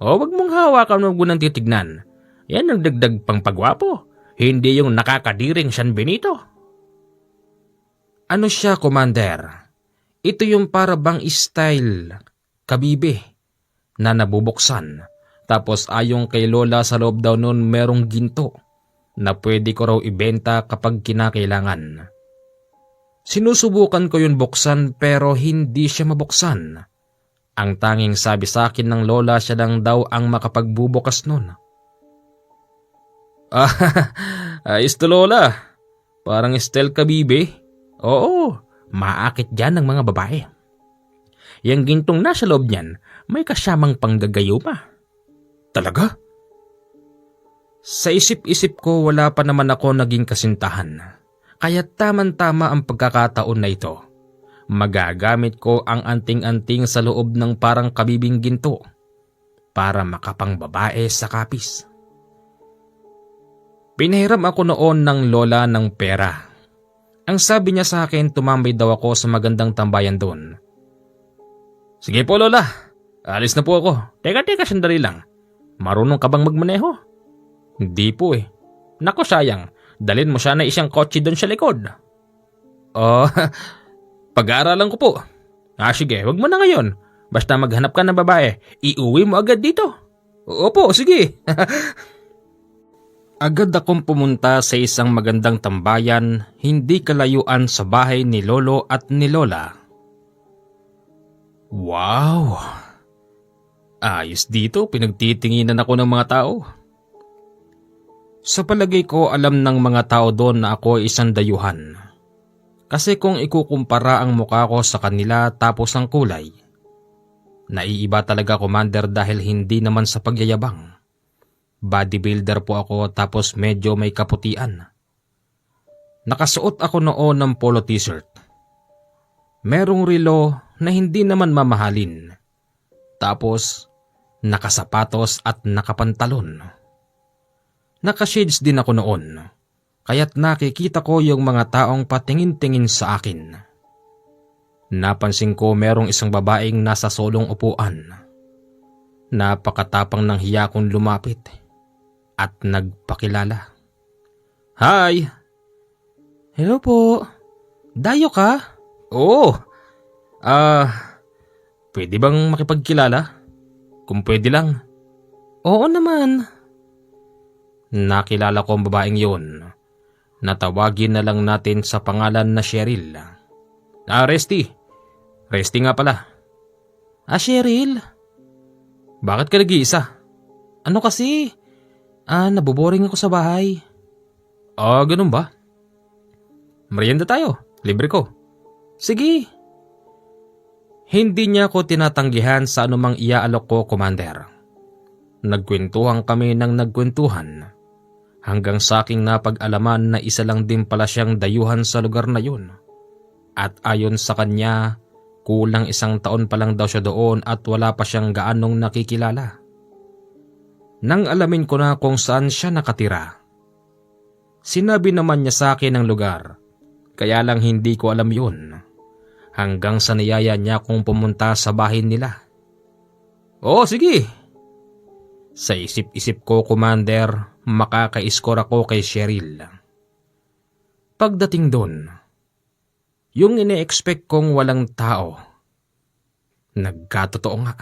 Wag mong hawakan, wag mo nang titignan. Yan ang dagdag pang pagwapo. Hindi yung nakakadiring San Benito. Ano siya, Commander? Ito yung para bang style, kabibe, na nabubuksan. Tapos ayong kay Lola sa loob daw nun merong ginto na pwede ko raw ibenta kapag kinakailangan. Sinusubukan ko yun buksan pero hindi siya mabuksan. Ang tanging sabi sa akin ng Lola, siya lang daw ang makapagbubukas nun. Ayos to, Lola. Parang style kabibe. Oo, maakit dyan ng mga babae. Yang gintong nasa loob niyan, may kasamang panggagayuma. Talaga? Sa isip-isip ko, wala pa naman ako naging kasintahan. Kaya taman-tama ang pagkakataon na ito. Magagamit ko ang anting-anting sa loob ng parang kabibing ginto para makapangbabae sa Capiz. Pinahiram ako noon ng Lola ng pera. Ang sabi niya sa akin, tumambay daw ako sa magandang tambayan doon. Sige po, Lola. Alis na po ako. Teka, sandali lang. Marunong ka bang magmaneho? Hindi po eh. Nako, sayang. dalin mo siya na isang kotse doon sa likod. Oh, pag-aaralan ko po. Sige, wag mo na ngayon. Basta maghanap ka ng babae, iuwi mo agad dito. Opo, sige. Agad akong pumunta sa isang magandang tambayan, hindi kalayuan sa bahay ni Lolo at ni Lola. Wow! Ayos dito, pinagtitinginan ako ng mga tao. Sa palagay ko, alam ng mga tao doon na ako ay isang dayuhan. Kasi kung ikukumpara ang mukha ko sa kanila tapos ang kulay, naiiba talaga, Commander, dahil hindi naman sa pagyayabang. Bodybuilder po ako tapos medyo may kaputian. Nakasuot ako noon ng polo t-shirt. Merong relo na hindi naman mamahalin. Tapos nakasapatos at nakapantalon. Nakashades din ako noon, kaya't nakikita ko yung mga taong patingin-tingin sa akin. Napansin ko merong isang babaeng nasa solong upuan. Napakatapang ng hiya kong lumapit at nagpakilala. Hi! Hello po. Dayo ka? Oo. Pwede bang makipagkilala? Kung pwede lang. Oo naman. Nakilala ko ang babaeng yun. Natawagin na lang natin sa pangalan na Cheryl. Resty. Resty nga pala. Cheryl? Bakit ka nag-iisa? Ano kasi? Naboboring ako sa bahay. Ganun ba? Merienda tayo. Libre ko. Sige. Hindi niya ako tinatanggihan sa anumang iaalok ko, Commander. Nagkwentuhan kami ng nagkwentuhan. Hanggang sa aking napag-alaman na isa lang din pala siyang dayuhan sa lugar na yun. At ayon sa kanya, kulang 1 taon pa lang daw siya doon at wala pa siyang gaanong nakikilala. Nang alamin ko na kung saan siya nakatira, sinabi naman niya sa akin ang lugar, kaya lang hindi ko alam yun. Hanggang sa niyaya niya kong pumunta sa bahay nila. Sige. Sa isip-isip ko, Commander, makaka-score ako kay Cheryl. Pagdating doon, yung ine-expect kong walang tao, nagkatotoo nga.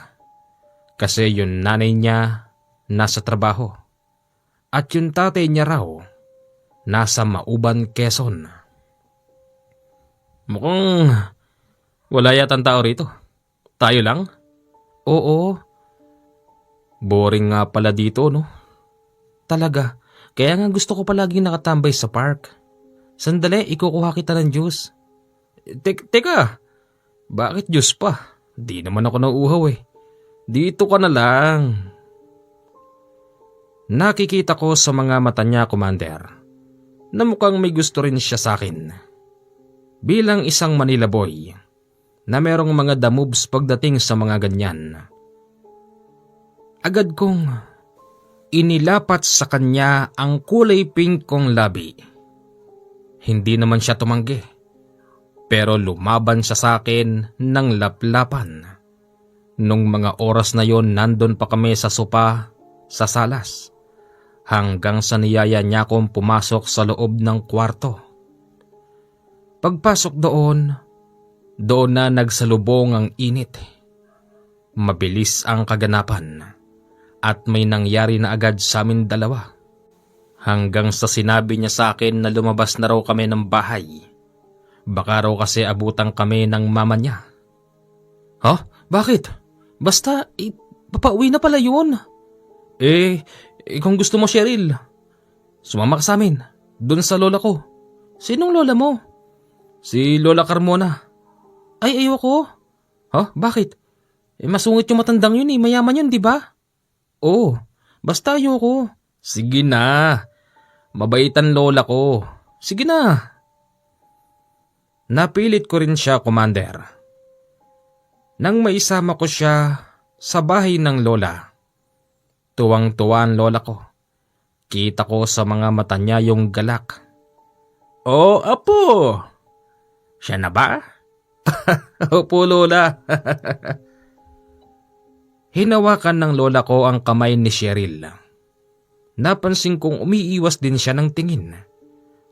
Kasi yung nanay niya nasa trabaho at yung tatay niya raw nasa Mauban, Quezon. Mukhang wala yatang tao rito. Tayo lang? Oo. Boring nga pala dito, no? Talaga, kaya nga gusto ko palaging nakatambay sa park. Sandali, ikukuha kita ng juice. Teka, bakit juice pa? Di naman ako nauuhaw eh. Dito ka na lang. Nakikita ko sa mga mata niya, Commander, na mukhang may gusto rin siya sa akin. Bilang isang Manila boy, na merong mga the moves pagdating sa mga ganyan. Agad kong inilapat sa kanya ang kulay pink kong labi. Hindi naman siya tumanggi, pero lumaban siya sa akin ng laplapan. Nung mga oras na yon, nandun pa kami sa sopa sa salas, hanggang sa niyaya niya akong pumasok sa loob ng kwarto. Pagpasok doon na nagsalubong ang init. Mabilis ang kaganapan at may nangyari na agad sa amin dalawa. Hanggang sa sinabi niya sa akin na lumabas na raw kami ng bahay. Baka raw kasi abutan kami ng mama niya. Bakit? Basta, papauwi na pala yun. Kung gusto mo, Cheryl, sumama ka sa amin, dun sa lola ko. Sinong lola mo? Si Lola Carmona. Ay, ayoko. Bakit? Masungit yung matandang yun eh, mayaman yun, di ba? Oo, basta ayoko. Sige na, mabaitan lola ko. Sige na. Napilit ko rin siya, Commander. Nang maisama ko siya sa bahay ng lola, tuwang-tuwa ang lola ko. Kita ko sa mga mata niya yung galak. Apo! Siya na ba? Opo, lola. Hinawakan ng lola ko ang kamay ni Cheryl. Napansin kong umiiwas din siya ng tingin.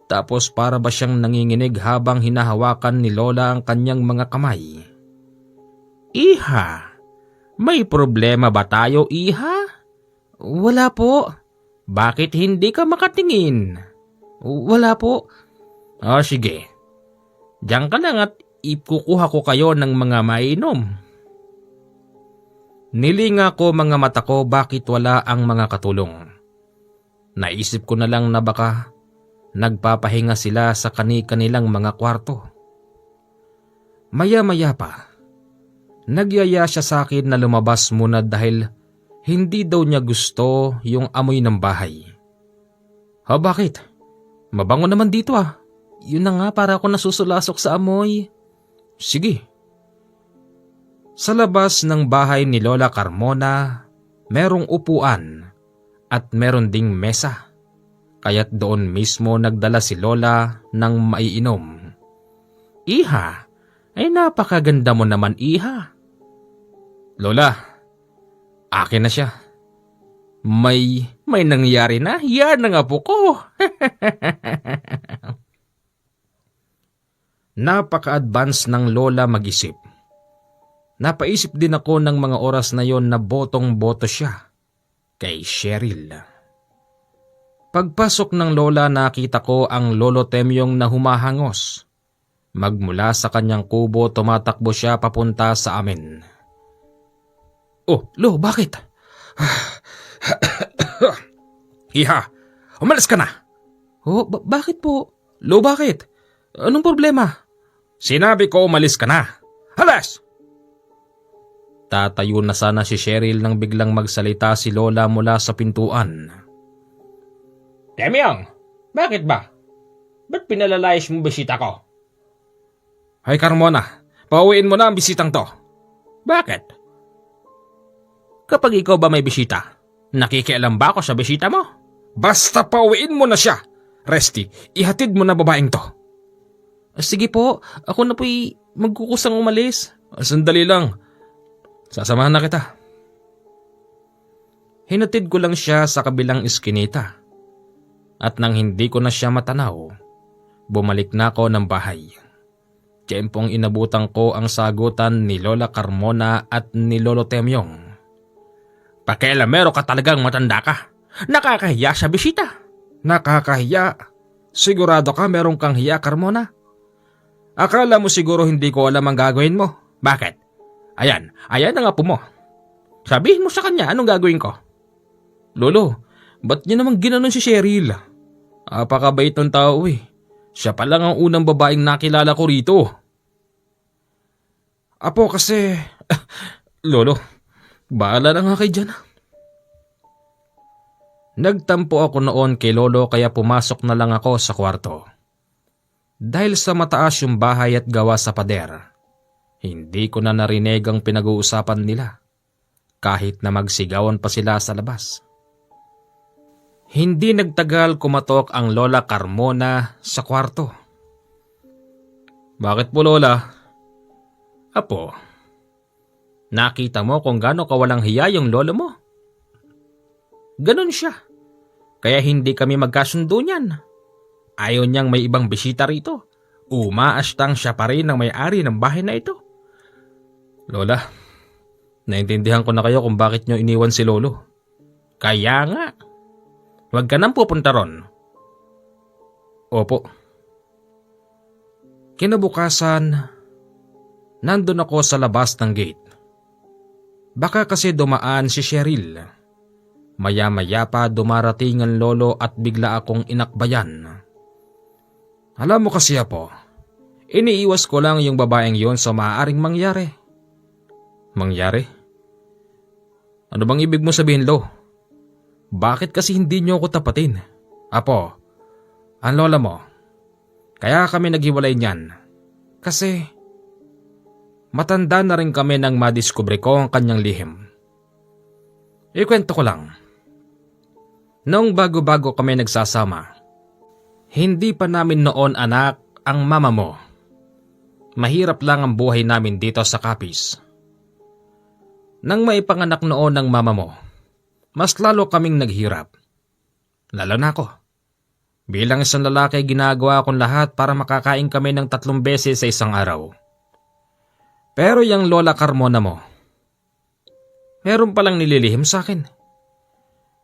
Tapos para ba siyang nanginginig habang hinahawakan ni Lola ang kanyang mga kamay. Iha, may problema ba tayo, Iha? Wala po. Bakit hindi ka makatingin? Wala po. O sige, diyan ka lang at ikukuha ko kayo ng mga mainom. Nilinga ko mga mata ko bakit wala ang mga katulong. Naisip ko na lang na baka nagpapahinga sila sa kani-kanilang mga kwarto. Maya-maya pa, nagyaya siya sa akin na lumabas muna dahil hindi daw niya gusto yung amoy ng bahay. Ha, bakit? Mabango naman dito ah. Yun na nga, para ako nasusulasok sa amoy. Sige. Sa labas ng bahay ni Lola Carmona, merong upuan at meron ding mesa. Kaya't doon mismo nagdala si Lola ng maiinom. Iha, ay napakaganda mo naman, Iha. Lola, akin na siya. May nangyari na, yan ang apo ko. Napaka-advance ng Lola mag-isip. Napaisip din ako ng mga oras na yon na botong-boto siya kay Cheryl. Pagpasok ng Lola, nakita ko ang Lolo Temyong na humahangos. Magmula sa kanyang kubo, tumatakbo siya papunta sa amin. Oh, Lo, bakit? Iha, umalis ka na. Oh, bakit po? Lo, bakit? Anong problema? Sinabi ko umalis ka na. Halas! Tatayo na sana si Cheryl nang biglang magsalita si Lola mula sa pintuan. Temyong, bakit ba? Ba't pinalalayas mo bisita ko? Ay Carmona, pauwiin mo na ang bisitang to. Bakit? Kapag ikaw ba may bisita, nakikialam ba ako sa bisita mo? Basta pauwiin mo na siya. Resty, ihatid mo na babaeng to. Sige po, ako na po'y magkukusang umalis. Sandali lang, sasamahan na kita. Hinatid ko lang siya sa kabilang iskinita. At nang hindi ko na siya matanaw, bumalik na ako ng bahay. Tiyempong inabutan ko ang sagutan ni Lola Carmona at ni Lolo Temyong. Pakialamero ka talagang matanda ka. Nakakahiya sa bisita. Nakakahiya? Sigurado ka meron kang hiya, Carmona? Akala mo siguro hindi ko alam ang gagawin mo. Bakit? Ayan ang apo mo. Sabihin mo sa kanya anong gagawin ko. Lolo, ba't niya naman ginanon si Cheryl? Apakabait ng tao eh. Siya pa lang ang unang babaeng nakilala ko rito. Apo kasi... Lolo, bahala na nga kayo dyan. Nagtampo ako noon kay Lolo kaya pumasok na lang ako sa kwarto. Dahil sa mataas yung bahay at gawa sa pader, hindi ko na narinig ang pinag-uusapan nila kahit na magsigawan pa sila sa labas. Hindi nagtagal kumatok ang Lola Carmona sa kwarto. Bakit po, Lola? Apo, nakita mo kung gaano kawalang hiya yung lolo mo? Ganon siya. Kaya hindi kami magkasundo niyan. Ayaw niyang may ibang bisita rito. Umaastang siya pa rin ang may-ari ng bahay na ito. Lola, naintindihan ko na kayo kung bakit niyo iniwan si Lolo. Kaya nga. Huwag ka nang pupunta ron. Opo. Kinabukasan, nandun ako sa labas ng gate. Baka kasi dumaan si Cheryl. Maya-maya pa dumarating ang lolo at bigla akong inakbayan. Alam mo kasi Apo, iniiwas ko lang yung babaeng yon sa maaaring mangyari. Mangyari? Ano bang ibig mo sabihin, Lo? Bakit kasi hindi niyo ako tapatin? Apo, ang lola mo, kaya kami naghiwalay niyan. Kasi matanda na rin kami nang madiskubre ko ang kanyang lihim. Ikwento ko lang. Noong bago-bago kami nagsasama, hindi pa namin noon anak ang mama mo. Mahirap lang ang buhay namin dito sa Capiz. Nang maipanganak noon ng mama mo, mas lalo kaming naghirap. Lalo na ako. Bilang isang lalaki, ginagawa akong lahat para makakain kami ng 3 beses sa isang araw. Pero yung Lola Carmona mo, meron palang nililihim sa akin.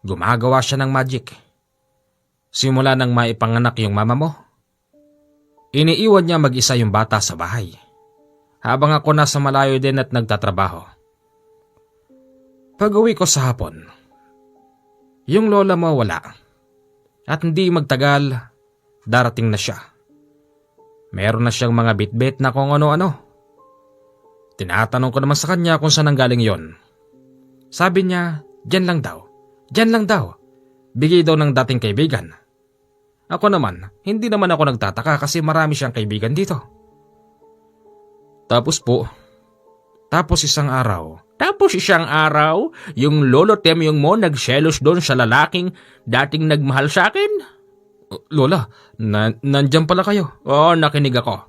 Gumagawa siya ng magic. Simula nang maipanganak yung mama mo, iniiwan niya mag-isa yung bata sa bahay, habang ako nasa malayo din at nagtatrabaho. Pag-uwi ko sa hapon, yung lola mo wala. At hindi magtagal, darating na siya. Meron na siyang mga bitbit na kung ano-ano. Tinatanong ko naman sa kanya kung saan nanggaling yon. Sabi niya, dyan lang daw. Dyan lang daw. Bigay daw ng dating kaibigan. Ako naman, hindi naman ako nagtataka kasi marami siyang kaibigan dito. Tapos isang araw, yung lolo Temyong mo nagselos doon sa lalaking dating nagmahal sa akin. Lola, nandyan pala kayo. Oo, nakinig ako.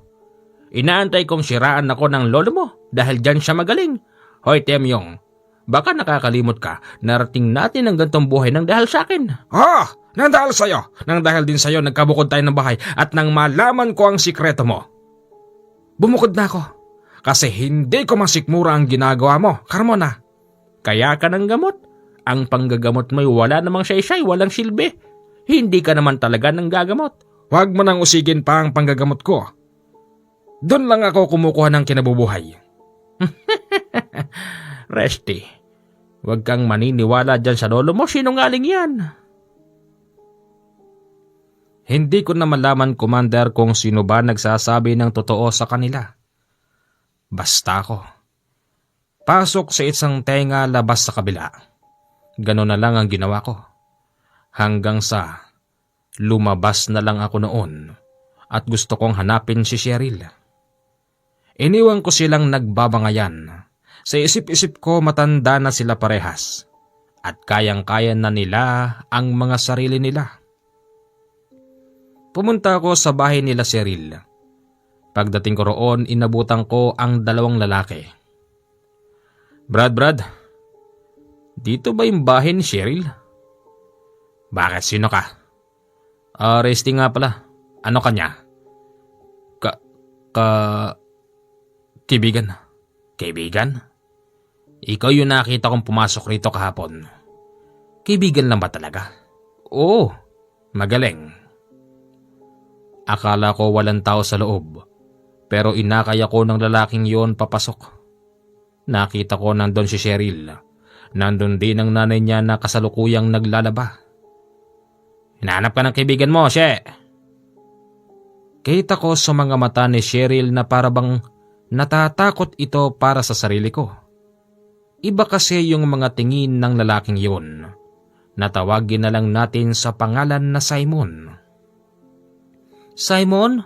Inaantay kong siraan ako ng lolo mo dahil dyan siya magaling. Hoy Temyong, baka nakakalimot ka, narating natin ang gantong buhay ng dahil sa akin. Nang dahil sa'yo, nang dahil din sa'yo nagkabukod tayo ng bahay at nang malaman ko ang sikreto mo. Bumukod na ako. Kasi hindi ko masikmura ang ginagawa mo, Carmona. Kaya ka ng gamot. Ang panggagamot mo'y wala namang siyay-siyay, walang silbi. Hindi ka naman talaga nang gagamot. Huwag mo nang usigin pa ang panggagamot ko. Doon lang ako kumukuha ng kinabubuhay. Resty, huwag kang maniniwala dyan sa lolo mo, sinungaling yan. Hindi ko na malaman, Commander, kung sino ba nagsasabi ng totoo sa kanila. Basta ako. Pasok sa isang tenga, labas sa kabila. Ganon na lang ang ginawa ko. Hanggang sa lumabas na lang ako noon at gusto kong hanapin si Cheryl. Iniwan ko silang nagbabangayan. Sa isip-isip ko matanda na sila parehas at kayang-kaya na nila ang mga sarili nila. Pumunta ako sa bahay nila Cheryl. Pagdating ko roon, inabutan ko ang 2 lalaki. Brad, dito ba yung bahay ni Cheryl? Bakit, sino ka? Resty nga pala. Ano kanya? Kaibigan. Kaibigan? Ikaw yung nakita kong pumasok rito kahapon. Kaibigan lang ba talaga? Oo, magaling. Akala ko walang tao sa loob. Pero inakay ako ng lalaking yon papasok. Nakita ko nandun si Cheryl. Nandun din ang nanay niya na kasalukuyang naglalaba. Hinahanap ka ng kaibigan mo, She. Kita ko sa mga mata ni Cheryl na parabang natatakot ito para sa sarili ko. Iba kasi yung mga tingin ng lalaking yon. Natawagin na lang natin sa pangalan na Simon. Simon?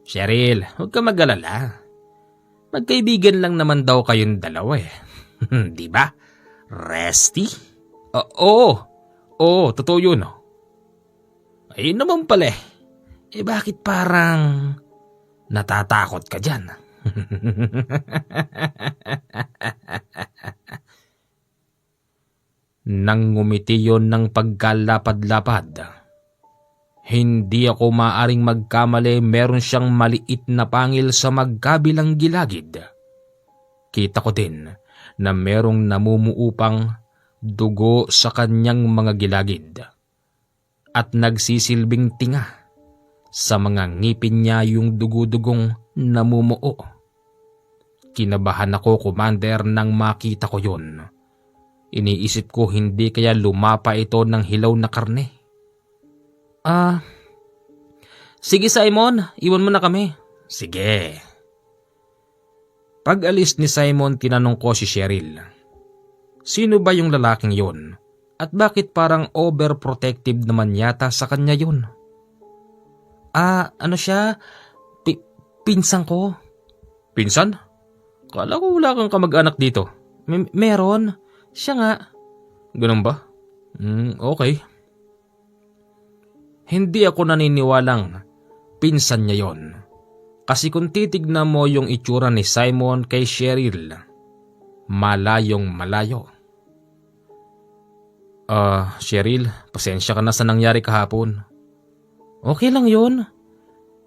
Cheryl, huwag ka mag-alala. Magkaibigan lang naman daw kayong dalawa eh. Di ba? Resty? Oo, totoo yun. Ayun naman pala eh. Bakit parang natatakot ka dyan? Nang ngumiti yun ng pagkalapad-lapad. Hindi ako maaring magkamali, meron siyang maliit na pangil sa magkabilang gilagid. Kita ko din na merong namumuupang dugo sa kanyang mga gilagid at nagsisilbing tinga. Sa mga ngipin niya yung dugo-dugong namumuo. Kinabahan ako, Commander, nang makita ko yun. Iniisip ko hindi kaya lumapa ito ng hilaw na karne. Sige Simon, iwan mo na kami. Sige. Pag-alis ni Simon, tinanong ko si Cheryl. Sino ba yung lalaking yun? At bakit parang overprotective naman yata sa kanya yun? Ano siya? Pinsan ko. Pinsan? Kala ko wala kang kamag-anak dito. Meron. Siya nga. Ganun ba? Okay. Hindi ako naniniwalang pinsan niya yon. Kasi kung titignan mo yung itsura ni Simon kay Cheryl, malayong malayo. Cheryl, pasensya ka na sa nangyari kahapon. Okay lang yun.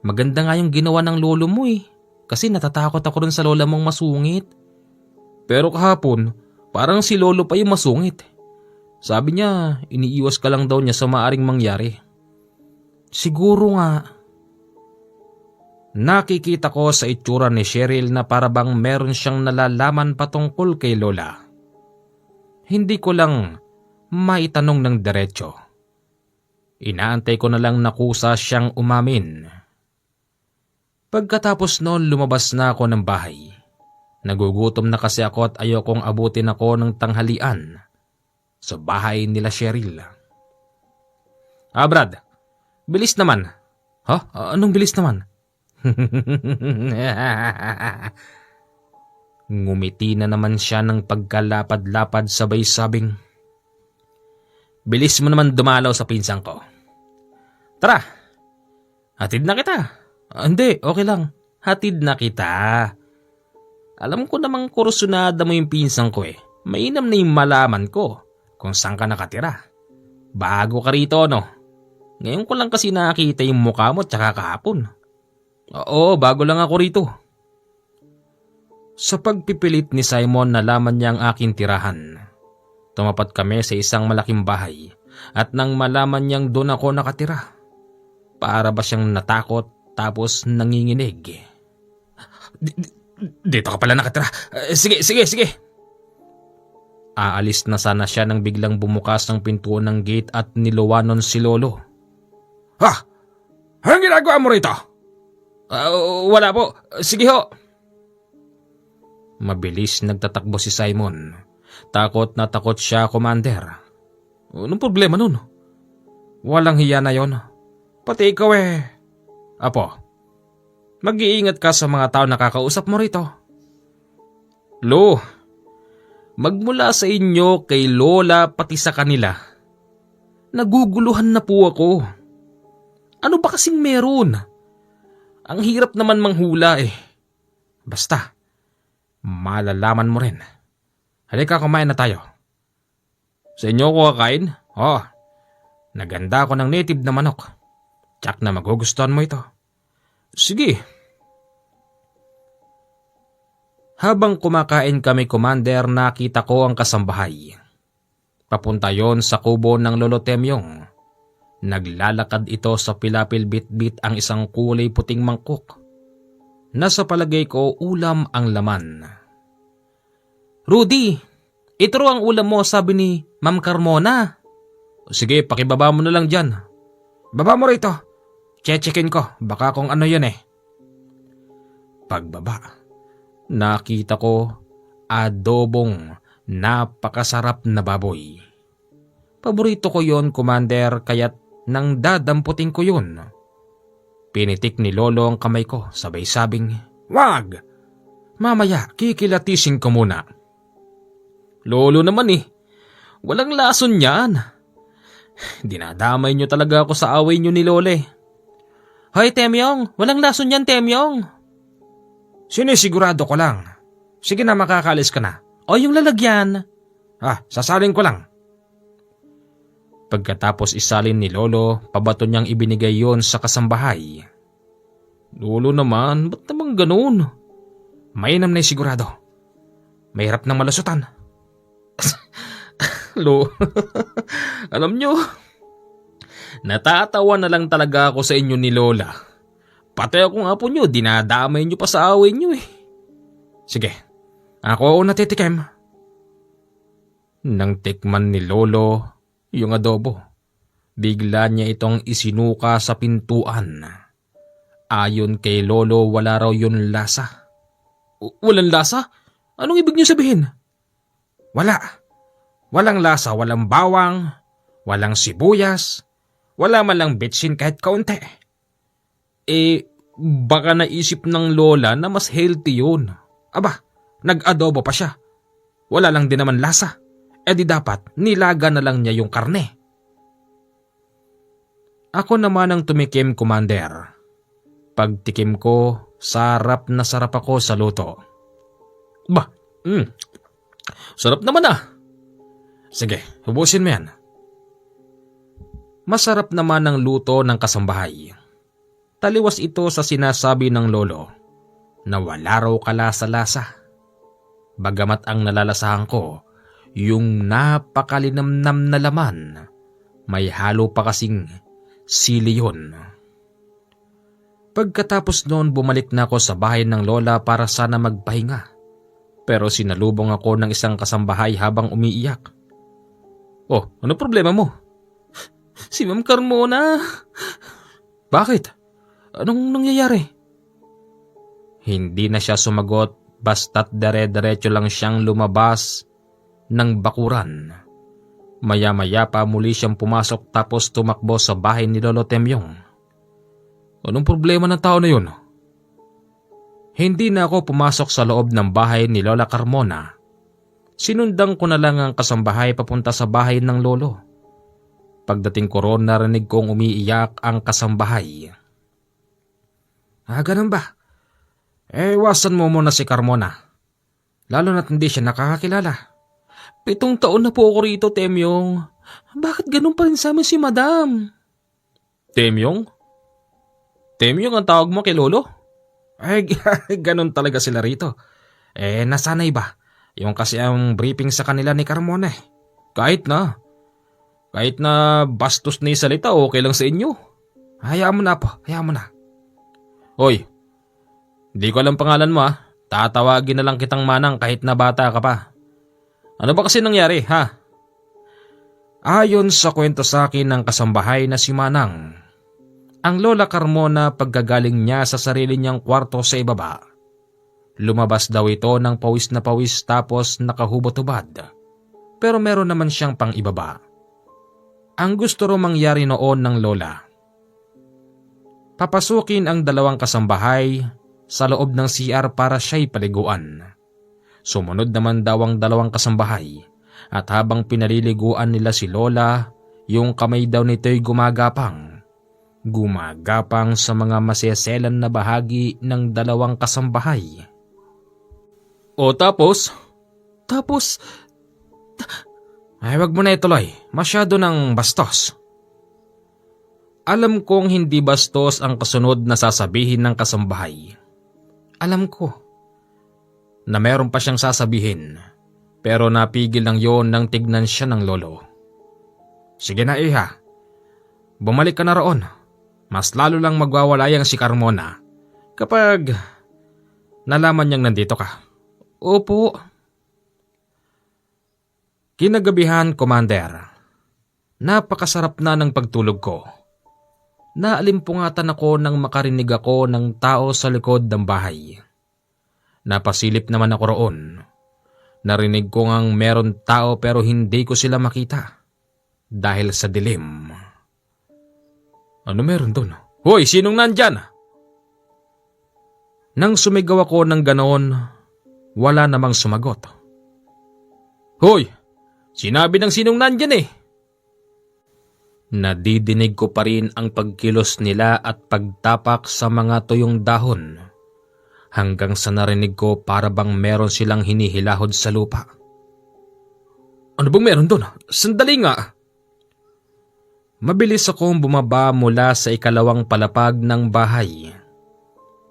Maganda nga yung ginawa ng lolo mo eh. Kasi natatakot ako rin sa lola mong masungit. Pero kahapon, parang si lolo pa yung masungit. Sabi niya, iniiwas ka lang daw niya sa maaring mangyari. Siguro nga. Nakikita ko sa itsura ni Cheryl na parabang meron siyang nalalaman patungkol kay lola. Hindi ko lang maitanong ng diretso. Inaantay ko na lang na kusa siyang umamin. Pagkatapos noon lumabas na ako ng bahay. Nagugutom na kasi ako at ayokong abutin ako ng tanghalian sa bahay nila Cheryl. Brad, bilis naman. Ha? Anong bilis naman? Ngumiti na naman siya ng pagkalapad-lapad sabay sabing, bilis mo naman dumalaw sa pinsang ko. Tara, hatid na kita. Hindi, okay lang. Hatid na kita. Alam ko namang kursunada mo yung pinsang ko eh. Mainam na yung malaman ko kung saan ka nakatira. Bago ka rito, no? Ngayon ko lang kasi nakita yung mukha mo tsaka kahapon. Oo, bago lang ako rito. Sa pagpipilit ni Simon nalaman niya ang aking tirahan. Tumapat kami sa isang malaking bahay at nang malaman niyang doon ako nakatira. Para ba siyang natakot tapos nanginginig. Dito ka pala nakatira. Sige. Aalis na sana siya nang biglang bumukas ang pintuan ng gate at niluwanon si Lolo. Ha? Anong ginagawa mo rito? Wala po. Sige ho. Mabilis nagtatakbo si Simon. Takot na takot siya, Commander. Anong problema nun? Walang hiya na yon. Pati ikaw eh. Apo, mag-iingat ka sa mga tao na kakausap mo rito. Lo, magmula sa inyo kay Lola pati sa kanila, naguguluhan na po ako. Ano ba kasing meron? Ang hirap naman manghula eh. Basta, malalaman mo rin. Halika, kumain na tayo. Sa inyo ko kakain? Naganda ako ng native na manok. Tsak na magugustuhan mo ito. Sige. Habang kumakain kami, Commander, nakita ko ang kasambahay. Papunta yon sa kubo ng Lolo Temyong. Naglalakad ito sa pilapil bit-bit ang isang kulay puting mangkok. Nasa palagay ko ulam ang laman. Rudy, ito ang ulam mo, sabi ni Ma'am Carmona. Sige, pakibaba mo na lang dyan. Baba mo rito. Che-checkin ko, baka kung ano yun eh. Pagbaba, nakita ko adobong napakasarap na baboy. Paborito ko yon, Commander, kaya't nang dadamputin ko yun. Pinitik ni Lolo ang kamay ko, sabay sabing, wag! Mamaya, kikilatisin ko muna. Lolo naman eh, walang lason yan. Dinadamay niyo talaga ako sa away niyo ni Lole. Hoy Temyong, walang lason yan Temyong. Sinisigurado ko lang. Sige na, makakalis ka na. O yung lalagyan. Sasalin ko lang. Pagkatapos isalin ni Lolo, pabato niyang ibinigay yon sa kasambahay. Lolo naman, ba't naman ganun? Mainam na sigurado. Mahirap nang malusutan. Lo, alam nyo, natatawa na lang talaga ako sa inyo ni Lola. Pati ako nga po nyo, dinadamay nyo pa sa away nyo eh. Sige, ako na titikim. Nang tikman ni Lolo yung adobo, bigla niya itong isinuka sa pintuan. Ayon kay Lolo, wala raw yun lasa. Walang lasa? Anong ibig niyo sabihin? Walang lasa, walang bawang, walang sibuyas, wala man lang bitsin kahit kaunti. Baka naisip ng Lola na mas healthy yun. Aba, nag-adobo pa siya. Wala lang din naman lasa. Di dapat nilaga na lang niya yung karne. Ako naman ang tumikim, Commander. Pagtikim ko, sarap na sarap ako sa luto. Sarap naman ah. Sige, hubusin mo yan. Masarap naman ang luto ng kasambahay. Taliwas ito sa sinasabi ng lolo na wala raw kalasa-lasa. Bagamat ang nalalasahan ko, yung napakalinamnam na laman, may halo pa kasing sili yun. Pagkatapos noon bumalik na ako sa bahay ng lola para sana magpahinga. Pero sinalubong ako ng isang kasambahay habang umiiyak. Oh, ano problema mo? Si Ma'am Carmona. Bakit? Anong nangyayari? Hindi na siya sumagot basta't dere-derecho lang siyang lumabas ng bakuran. Maya-maya pa muli siyang pumasok tapos tumakbo sa bahay ni Lolo Temyong. Anong problema ng tao na yun? Hindi na ako pumasok sa loob ng bahay ni Lola Carmona. Sinundan ko na lang ang kasambahay papunta sa bahay ng lolo. Pagdating ko roon, narinig kong umiiyak ang kasambahay. Ganun ba? Iwasan mo muna si Carmona. Lalo na't hindi siya nakakakilala. 7 taon na po ako rito, Temyong. Bakit ganun pa rin sa amin si Madam? Temyong? Temyong ang tawag mo kay Lolo? Ganun talaga sila rito. Nasanay ba? Yung kasi ang briefing sa kanila ni Carmona. Kahit na bastos na yung salita, okay lang sa inyo. Hayaan mo na po, hayaan mo na. Hoy, di ko alam pangalan mo ha. Tatawagin na lang kitang Manang kahit na bata ka pa. Ano ba kasi nangyari ha? Ayon sa kwento sa akin ng kasambahay na si Manang, ang Lola Carmona pagkagaling niya sa sarili niyang kwarto sa ibaba, lumabas daw ito ng pawis na pawis tapos nakahubot-hubad. Pero meron naman siyang pang ibaba. Ang gusto ro mangyari noon ng Lola, papasukin ang 2 kasambahay sa loob ng CR para siya'y paliguan. Sumunod naman daw ang 2 kasambahay at habang pinaliliguan nila si Lola, yung kamay daw nito'y gumagapang sa mga maseselan na bahagi ng 2 kasambahay. O tapos? Wag mo na ituloy. Masyado ng bastos. Alam kong hindi bastos ang kasunod na sasabihin ng kasambahay. Alam ko na meron pa siyang sasabihin, pero napigil lang yon nang tignan siya ng lolo. Sige na iha, bumalik ka na roon. Mas lalo lang magwawalayang si Carmona kapag nalaman niyang nandito ka. Opo. Kinagabihan, Commander. Napakasarap na ng pagtulog ko. Naalimpungatan ako nang makarinig ako ng tao sa likod ng bahay. Napasilip naman ako roon. Narinig ko ngang meron tao pero hindi ko sila makita dahil sa dilim. Ano meron doon? Hoy, sinong nandyan? Nang sumigaw ako ng ganoon, wala namang sumagot. Hoy! Sinabi ng sinong nandyan eh. Nadidinig ko pa rin ang pagkilos nila at pagtapak sa mga tuyong dahon hanggang sa narinig ko para bang meron silang hinihilahod sa lupa. Ano bang meron doon? Sandali nga. Mabilis akong bumaba mula sa 2 palapag ng bahay.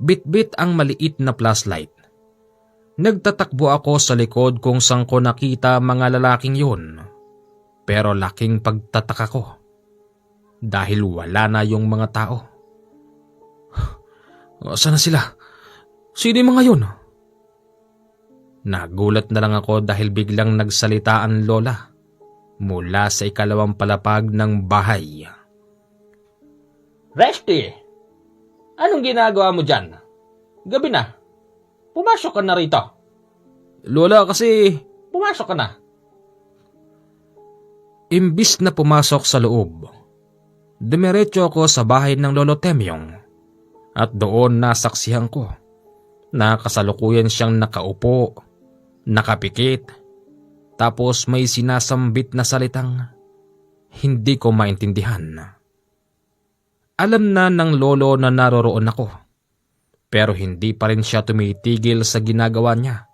Bit-bit ang maliit na flashlight. Nagtatakbo ako sa likod kung saan ko nakita mga lalaking yun. Pero laking pagtataka ko dahil wala na yung mga tao. Saan na sila? Sino yung mga yun? Nagulat na lang ako dahil biglang nagsalita ang lola mula sa 2 palapag ng bahay. Resty, anong ginagawa mo dyan? Gabi na. Pumasok ka na rito. Lola, kasi pumasok ka na. Imbis na pumasok sa loob, dumiretso ako sa bahay ng Lolo Temyong at doon nasaksihan ko na kasalukuyan siyang nakaupo, nakapikit, tapos may sinasambit na salitang hindi ko maintindihan. Alam na ng lolo na naroroon ako. Pero hindi pa rin siya tumitigil sa ginagawa niya.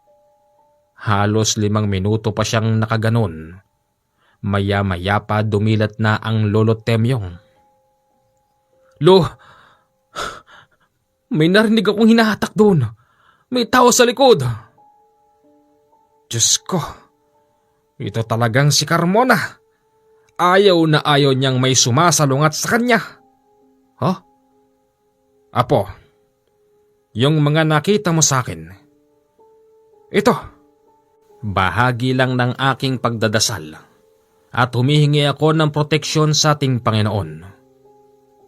Halos 5 minuto pa siyang nakaganon. Maya-maya pa dumilat na ang Lolo Temyong. Lo, may narinig akong hinahatak doon. May tao sa likod. Diyos ko, ito talagang si Carmona. Ayaw na ayaw niyang may sumasalungat sa kanya. Huh? Apo, yung mga nakita mo sa akin, ito, bahagi lang ng aking pagdadasal at humihingi ako ng proteksyon sa ating Panginoon.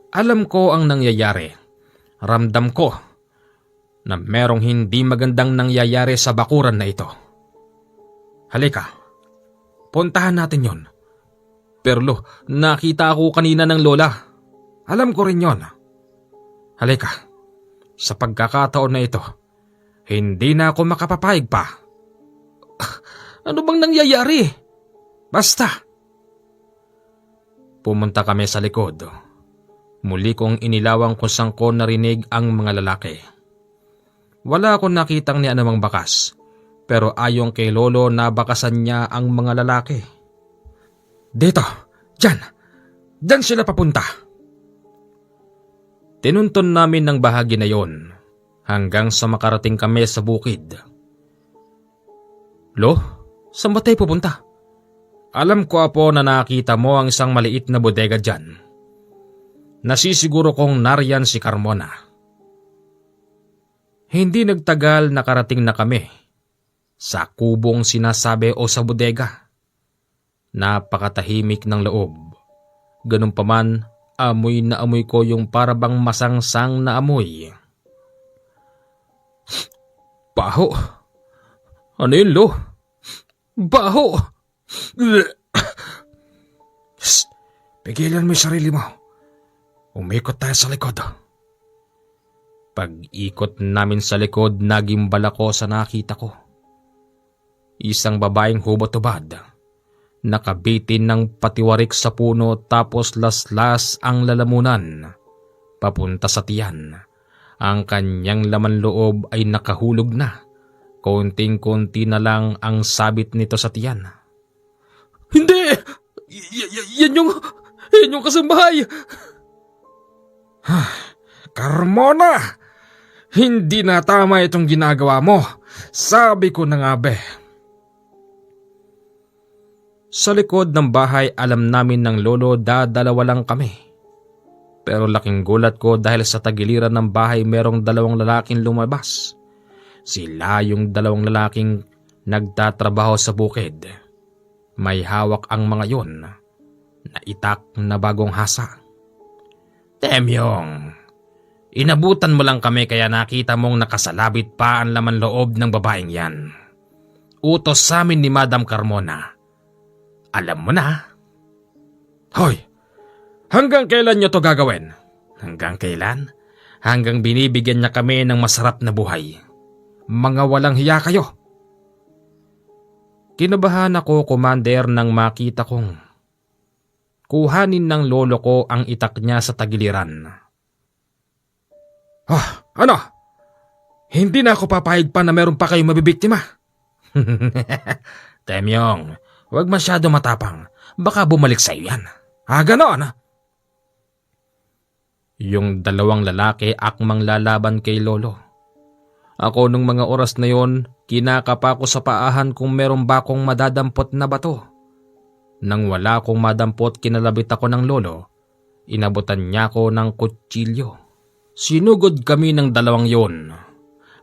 Alam ko ang nangyayari. Ramdam ko na merong hindi magandang nangyayari sa bakuran na ito. Halika, puntahan natin yon. Pero lo, nakita ako kanina ng lola. Alam ko rin yon. Halika, sa pagkakataon na ito, hindi na ako makapapayag pa. Ano bang nangyayari? Basta. Pumunta kami sa likod. Muli kong inilawang kung saan ko narinig ang mga lalaki. Wala akong nakitang ni anumang bakas, pero ayon kay Lolo na bakasan niya ang mga lalaki. Dito, dyan sila papunta. Tinunton namin ng bahagi na yon hanggang sa makarating kami sa bukid. Lo, saan ba tayo pupunta? Alam ko apo na nakita mo ang isang maliit na bodega dyan. Nasisiguro kong nariyan si Carmona. Hindi nagtagal nakarating na kami sa kubong sinasabi o sa bodega. Napakatahimik ng loob. Ganun pa man, amoy na amoy ko yung parabang masangsang na amoy. Baho. Ano yun, Lo? Baho. Shh, pigilan mo yung sarili mo. Umikot tayo sa likod. Pag-ikot namin sa likod, nagimbal ako sa nakita ko. Isang babaeng hubot-hubad, nakabitin ng patiwarik sa puno tapos laslas ang lalamunan, papunta sa tiyan. Ang kanyang laman loob ay nakahulog na. Konting-konti na lang ang sabit nito sa tiyan. Hindi! Yan yung kasambahay! Carmona! Hindi na tama itong ginagawa mo. Sabi ko na nga be. Sa likod ng bahay alam namin ng lolo dadalawa lang kami. Pero laking gulat ko dahil sa tagiliran ng bahay merong dalawang lalaking lumabas. Sila yung dalawang lalaking nagtatrabaho sa bukid. May hawak ang mga yon na itak na bagong hasa. Temyong, inabutan mo lang kami kaya nakita mong nakasalabit pa ang laman loob ng babaeng yan. Utos sa amin ni Madam Carmona. Alam mo na. Hoy, hanggang kailan nyo to gagawin? Hanggang kailan? Hanggang binibigyan niya kami ng masarap na buhay. Mga walang hiya kayo. Kinabahan ako, Commander, nang makita kong kuhanin ng lolo ko ang itak niya sa tagiliran. Ano? Hindi na ako papayag pa na meron pa kayong mabibiktima. Temyong, huwag masyado matapang. Baka bumalik sa iyo yan. Ganon. Yung dalawang lalaki akmang lalaban kay lolo. Ako nung mga oras na yon, kinakapa ko sa paahan kung meron ba akong madadampot na bato. Nang wala akong madampot, kinalabit ako ng lolo. Inabutan niya ko ng kutsilyo. Sinugod kami ng dalawang yon.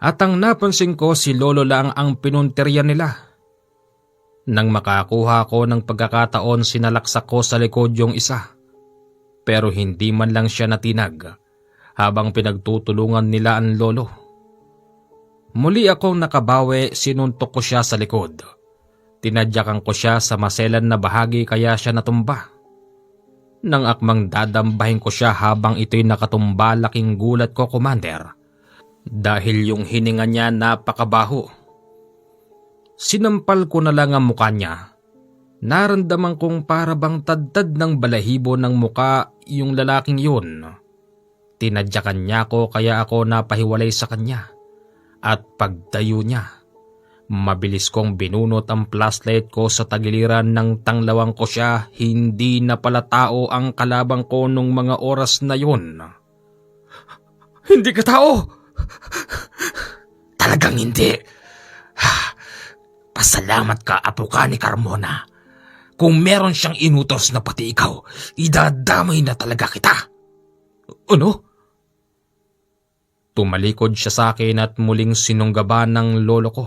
At ang napansin ko, si lolo lang ang pinunteriya nila. Nang makakuha ko ng pagkakataon, sinalaksak ko sa likod yung isa. Pero hindi man lang siya natinag habang pinagtutulungan nila ang lolo. Muli akong nakabawi, sinuntok ko siya sa likod. Tinadyakan ko siya sa maselan na bahagi kaya siya natumba. Nang akmang dadambahin ko siya habang ito'y nakatumba, laking gulat ko, Commander. Dahil yung hininga niya napakabaho. Sinampal ko na lang ang muka niya. Naramdaman kong para bang tadtad ng balahibo ng muka yung lalaking yun. Tinadyakan niya ko kaya ako napahiwalay sa kanya. At pagdayo niya, Mabilis kong binunot ang flashlight ko sa tagiliran ng tanglawang ko siya. Hindi na pala tao ang kalabang ko nung mga oras na yun. Hindi ka tao! Talagang hindi. Pasalamat ka, apo ka ni Carmona. Kung meron siyang inutos na pati ikaw, idadamay na talaga kita. Ano? Tumalikod siya sa akin at muling sinunggaban ng lolo ko.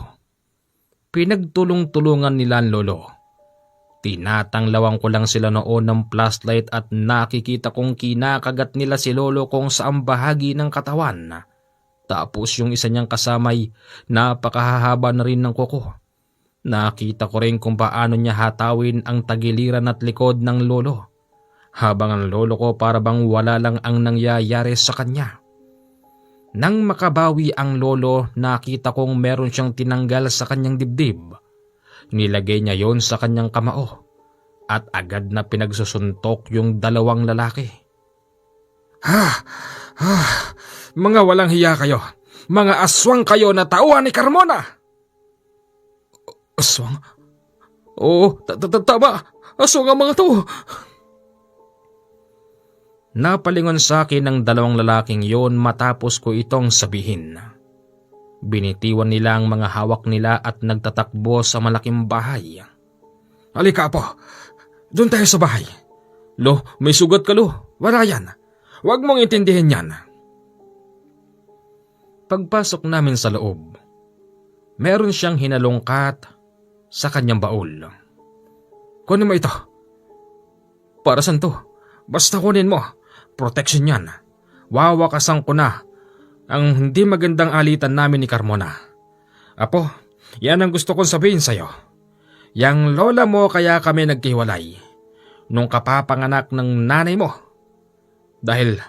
Pinagtulong-tulungan nila ang lolo. Tinatanglawan ko lang sila noon ng flashlight at nakikita kong kinakagat nila si lolo kung saang bahagi ng katawan. Tapos yung isa niyang kasamay, napakahahaba na rin ng kuko. Nakita ko rin kung paano niya hatawin ang tagiliran at likod ng lolo. Habang ang lolo ko para bang wala lang ang nangyayari sa kanya. Nang makabawi ang lolo, nakita kong meron siyang tinanggal sa kanyang dibdib. Nilagay niya yon sa kanyang kamao at agad na pinagsusuntok yung dalawang lalaki. Mga walang hiya kayo. Mga aswang kayo na tauhan ni Carmona! Aswang? Oo, tama. Aswang ang mga to. Napalingon sa akin ng dalawang lalaking yon matapos ko itong sabihin. Binitiwan nila ang mga hawak nila at nagtatakbo sa malaking bahay. Halika po, doon tayo sa bahay. Lo, may sugat ka lo. Wala yan. Huwag mong intindihin yan. Pagpasok namin sa loob, meron siyang hinalungkat sa kanyang baul. Kunin mo ito. Para saan to? Basta kunin mo. Protection yan. Wawakasan ko na ang hindi magandang alitan namin ni Carmona. Apo, yan ang gusto kong sabihin sa'yo. Yang lola mo kaya kami nagkiwalay nung kapapanganak ng nanay mo. Dahil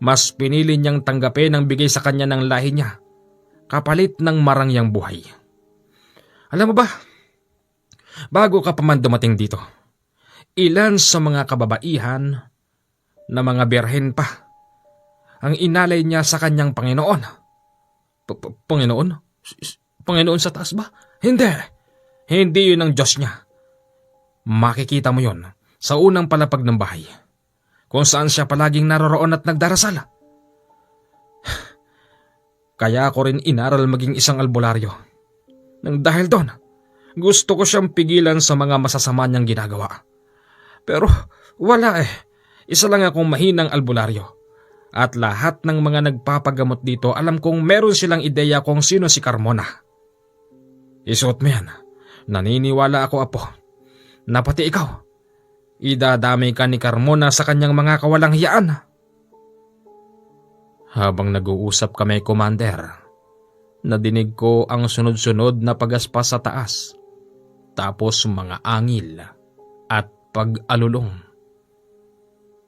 mas pinili niyang tanggapin ang bigay sa kanya ng lahi niya kapalit ng marangyang buhay. Alam mo ba, bago ka pa man dumating dito, ilan sa mga kababaihan na mga birhen pa ang inalay niya sa kanyang Panginoon. Panginoon? Panginoon sa taas ba? Hindi. Hindi yun ang Diyos niya. Makikita mo yun sa unang palapag ng bahay, kung saan siya palaging naroroon at nagdarasal. Kaya ako rin inaral maging isang albularyo. Nang dahil doon, gusto ko siyang pigilan sa mga masasama niyang ginagawa. Pero wala eh. Isa lang akong mahinang albularyo. At lahat ng mga nagpapagamot dito alam kong meron silang ideya kung sino si Carmona. Isuot mo yan. Naniniwala ako, apo, na pati ikaw, idadamay ka ni Carmona sa kanyang mga kawalang hiyaan. Habang nag-uusap kami, Commander, nadinig ko ang sunod-sunod na pagaspas sa taas, tapos mga angil at pag-alulong.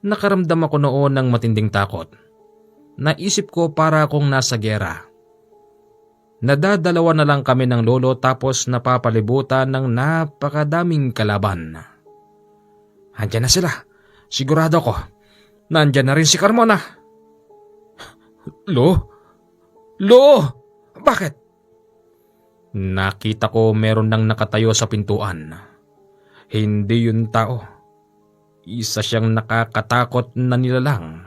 Nakaramdam ako noon ng matinding takot. Naisip ko para akong nasa gera. Nadadalawa na lang kami ng lolo tapos napapalibutan ng napakadaming kalaban. Andiyan na sila. Sigurado ko. Nandyan na rin si Carmona. Lo? Bakit? Nakita ko meron nang nakatayo sa pintuan. Hindi yun tao. Isa siyang nakakatakot na nilalang.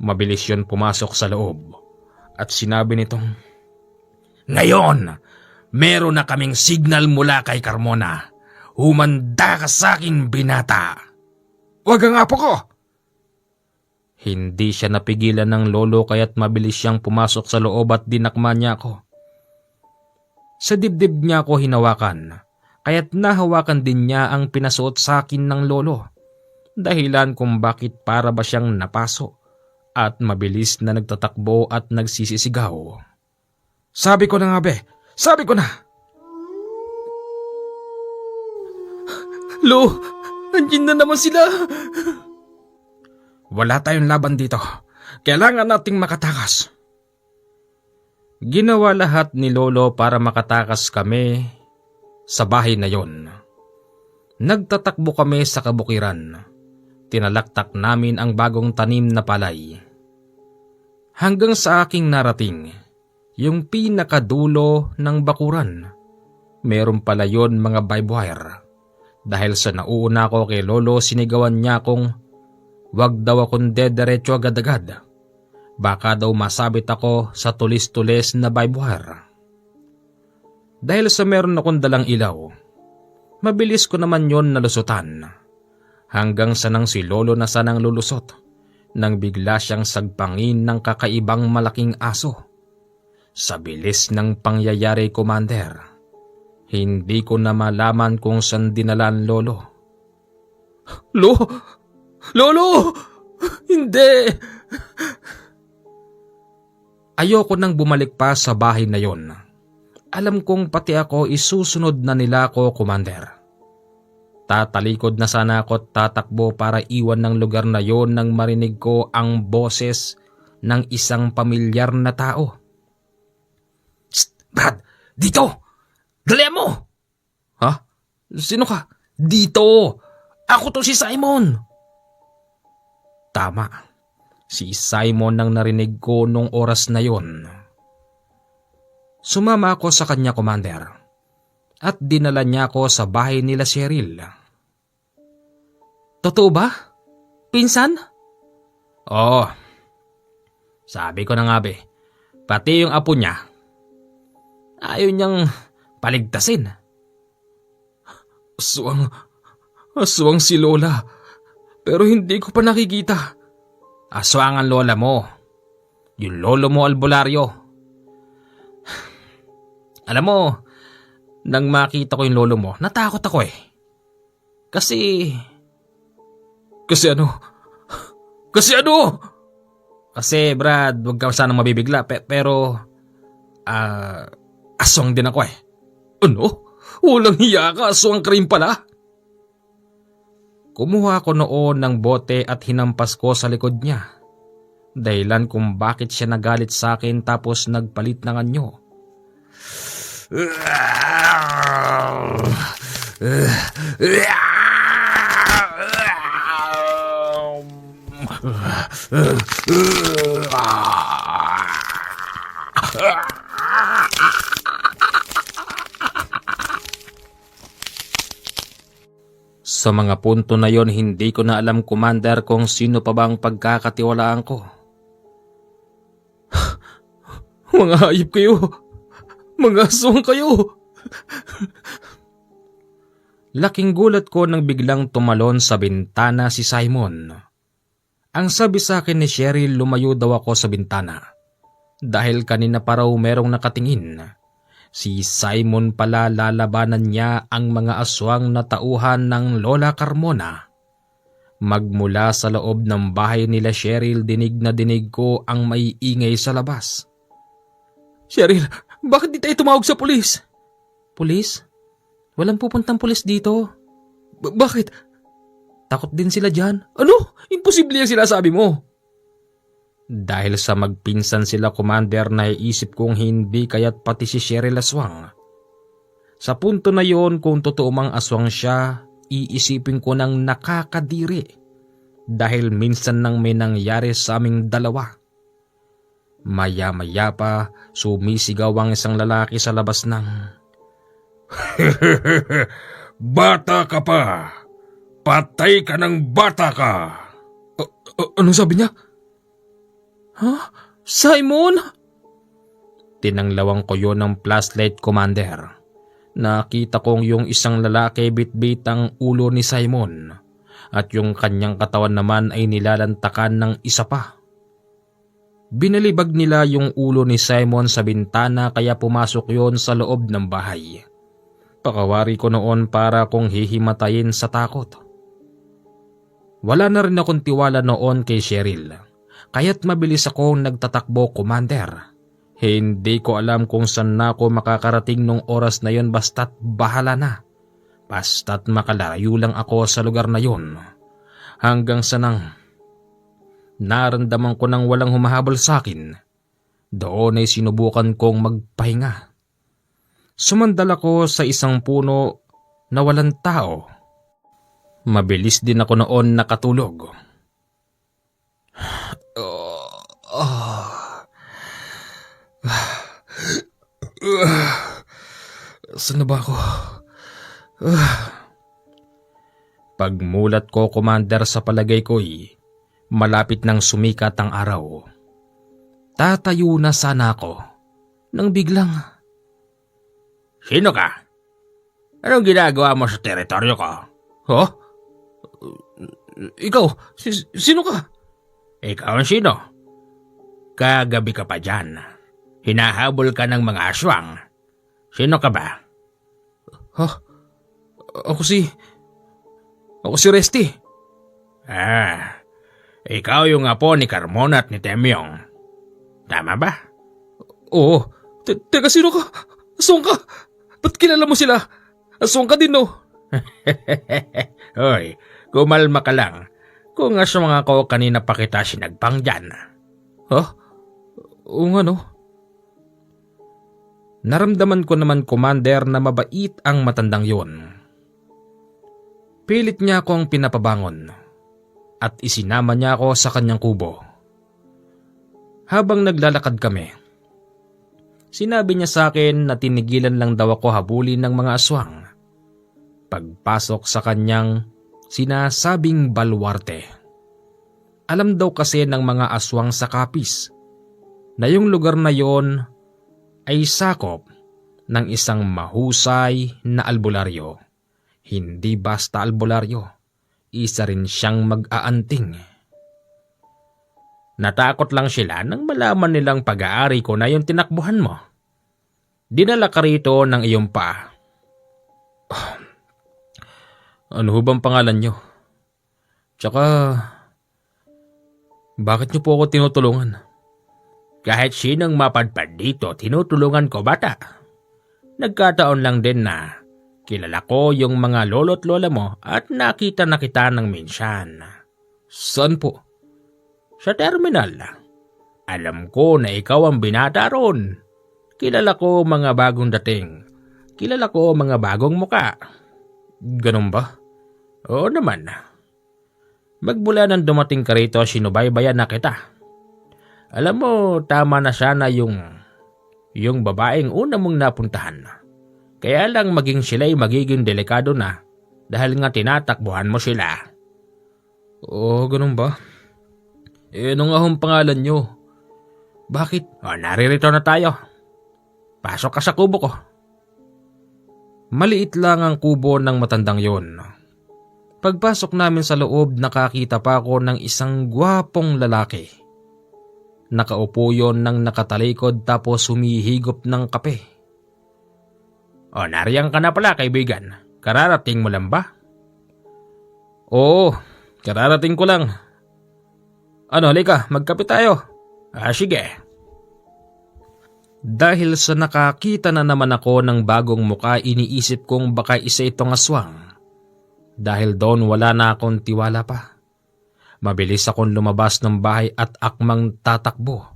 Mabilis yun pumasok sa loob at sinabi nitong, Ngayon, meron na kaming signal mula kay Carmona. Humanda ka sa akin, binata. Wag ang apo ko! Hindi siya napigilan ng lolo kaya't mabilis siyang pumasok sa loob at dinakma niya ako. Sa dibdib niya ako hinawakan, kaya't nahawakan din niya ang pinasuot sa akin ng lolo. Dahilan kung bakit para ba siyang napaso at mabilis na nagtatakbo at nagsisisigaw. Sabi ko na nga, be. Sabi ko na. Lo, andyan na naman sila. Wala tayong laban dito. Kailangan nating makatakas. Ginawa lahat ni lolo para makatakas kami sa bahay na yon. Nagtatakbo kami sa kabukiran. Tinalaktak namin ang bagong tanim na palay. Hanggang sa aking narating, yung pinakadulo ng bakuran Meron pala yon mga barbwire. Dahil sa nauuna ko kay Lolo, sinigawan niya kung wag daw akong dederecho agad-agad. Baka daw masabit ako sa tulis-tulis na barbwire. Dahil sa meron akong dalang ilaw, mabilis ko naman yon nalusutan. Hanggang sa nang si Lolo na sanang lulusot, nang bigla siyang sagpangin ng kakaibang malaking aso. Sa bilis ng pangyayari, Commander, hindi ko na malaman kung saan dinala ang Lolo. Lolo! Hindi! Ayoko nang bumalik pa sa bahay na yon. Alam kong pati ako isusunod na nila ko, Commander. Tatalikod na sana ako at tatakbo para iwan ng lugar na yon nang marinig ko ang boses ng isang pamilyar na tao. Brad, dito! Dali mo! Ha? Sino ka? Dito! Ako to si Simon! Tama. Si Simon ang narinig ko nung oras na yon. Sumama ako sa kanya, Commander, at dinala niya ako sa bahay nila Cheryl. Totoo ba? Pinsan? Oo. Sabi ko na nga be, pati yung apo niya, ayaw niyang paligtasin. Aswang si Lola, pero hindi ko pa nakikita. Aswang ang lola mo. Yung lolo mo albularyo. Alam mo, nang makita ko yung lolo mo, natakot ako eh. Kasi ano? Kasi Brad, wag ka sanang mabibigla, pero aswang din ako eh. Ano? Walang hiya ka, aswang ka rin pala. Kumuha ko noon ng bote at hinampas ko sa likod niya. Dahilan kung bakit siya nagalit sa akin tapos nagpalit ng anyo. Sa mga punto na yon, hindi ko na alam, Commander, kung sino pa bang pagkakatiwalaan ko. Mga hayop kayo! Mga aswang kayo! Laking gulat ko nang biglang tumalon sa bintana si Simon. Ang sabi sa akin ni Cheryl, lumayo daw ako sa bintana. Dahil kanina pa raw merong nakatingin. Si Simon pala, lalabanan niya ang mga aswang na tauhan ng Lola Carmona. Magmula sa loob ng bahay nila Cheryl, dinig na dinig ko ang maiingay sa labas. Cheryl, bakit di tayo tumawag sa pulis? Pulis? Walang pupuntang pulis dito. Bakit? Takot din sila dyan. Ano? Imposible yung sinasabi mo. Dahil sa magpinsan sila, Commander, naiisip kong hindi kaya't pati si Cheryl aswang. Sa punto na yon, kung totoo mang aswang siya, iisipin ko ng nakakadiri. Dahil minsan nang may nangyari sa aming dalawa. Maya-maya pa, sumisigaw ang isang lalaki sa labas ng... Bata ka pa! Patay ka ng bata ka! Anong sabi niya? Ha? Simon? Tinanglawang ko yon ng flashlight, Commander. Nakita kong yung isang lalaki bitbit ang ulo ni Simon at yung kanyang katawan naman ay nilalantakan ng isa pa. Binalibag nila yung ulo ni Simon sa bintana kaya pumasok yon sa loob ng bahay. Pakawari ko noon para kong hihimatayin sa takot. Wala na rin akong tiwala noon kay Cheryl. Kaya't mabilis akong nagtatakbo, Commander. Hindi ko alam kung saan na ako makakarating nung oras na yon, basta't bahala na. Basta't makalayo lang ako sa lugar na yon. Hanggang sa nang naramdaman ko nang walang humahabol sa akin. Doon ay sinubukan kong magpahinga. Sumandal ako sa isang puno na walang tao. Mabilis din ako noon nakatulog. Saan na ba ako? Pagmulat ko, Commander, sa palagay ko'y malapit nang sumikat ang araw. Tatayo na sana ako nang biglang... Sino ka? Anong ginagawa mo sa teritoryo ko? Ha? Ikaw? Sino ka? Ikaw ang sino? Kagabi ka pa dyan. Hinahabol ka ng mga aswang. Sino ka ba? Ha? Ako si Resty. Ikaw yung apo ni Carmona at ni Temyong. Tama ba? Oo. Teka, sino ka? Aswang ka? Ba't kilala mo sila? Aswang ka din, no? Hoy, kumalma ka lang. Kung aswang ako, kanina pa kita sinagpang dyan. Ha? Oo nga, no? Naramdaman ko naman, Commander, na mabait ang matandang yun. Pilit niya akong pinapabangon at isinama niya ako sa kanyang kubo. Habang naglalakad kami, sinabi niya sa akin na tinigilan lang daw ako habulin ng mga aswang pagpasok sa kanyang sinasabing baluarte. Alam daw kasi ng mga aswang sa Kapis na yung lugar na yon ay sakop ng isang mahusay na albularyo. Hindi basta albularyo, isa rin siyang mag-aanting. Natakot lang sila nang malaman nilang pag-aari ko na yung tinakbuhan mo. Dinala ka rito ng iyong pa. Ano ho bang pangalan nyo? Tsaka, bakit nyo po ako tinutulungan? Kahit sinong mapadpad dito, tinutulungan ko, bata. Nagkataon lang din na kilala ko yung mga lolo't lola mo at nakita na kita ng minsan. Saan po? Sa terminal. Alam ko na ikaw ang binata ron. Kilala ko mga bagong dating. Kilala ko mga bagong muka. Ganun ba? Oo naman. Magmula nang dumating ka rito, sinubaybayan na kita. Alam mo, tama na sana yung babaeng una mong napuntahan. Kaya lang maging sila'y magiging delikado na dahil nga tinatakbuhan mo sila. Oo, ganun ba? Ano nga hong pangalan nyo? Bakit? Naririto na tayo. Pasok ka sa kubo ko. Maliit lang ang kubo ng matandang yon. Pagpasok namin sa loob, nakakita pa ako ng isang gwapong lalaki. Nakaupo yon ng nakatalikod tapos humihigop ng kape. Nariyan ka na pala, kaibigan. Kararating mo lang ba? Oo, kararating ko lang. Ano, halika, magkape tayo. Sige. Dahil sa nakakita na naman ako ng bagong muka, iniisip kong baka isa itong aswang. Dahil doon wala na akong tiwala pa. Mabilis akong lumabas ng bahay at akmang tatakbo.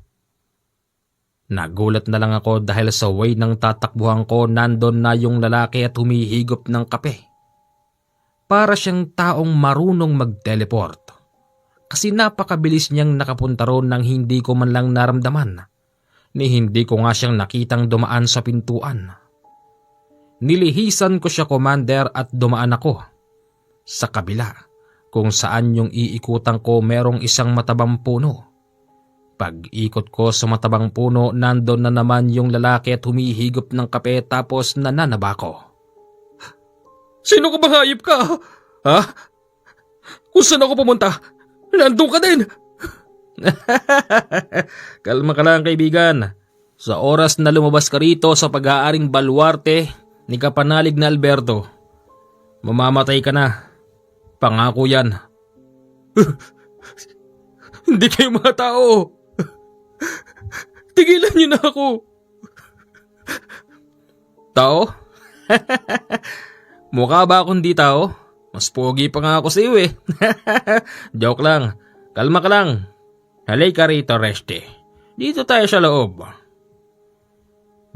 Nagulat na lang ako dahil sa way ng tatakbuhan ko, nandon na yung lalaki at humihigop ng kape. Para siyang taong marunong mag-teleport. Kasi napakabilis niyang nakapunta roon nang hindi ko man lang naramdaman. Ni hindi ko nga siyang nakitang dumaan sa pintuan. Nilihisan ko siya, Commander, at dumaan ako. Sa kabila, kung saan yung iikutan ko merong isang matabang puno. Pag-ikot ko sa matabang puno, nandun na naman yung lalaki at humihigop ng kape tapos nananaba ko. Sino ka bang hayop ka? Ha? Kung saan ako pumunta, nandun ka din. Kalma ka lang, kaibigan. Sa oras na lumabas ka rito sa pag-aaring baluarte ni kapanalig na Alberto, mamamatay ka na. Pangako yan. Hindi kayo mga tao. Tigilan niyo na ako. Tao? Mukha ba akong di tao? Mas pogi pa nga ako sa iyo eh. Joke lang. Kalma ka lang. Halika rito, Resty. Dito tayo sa loob.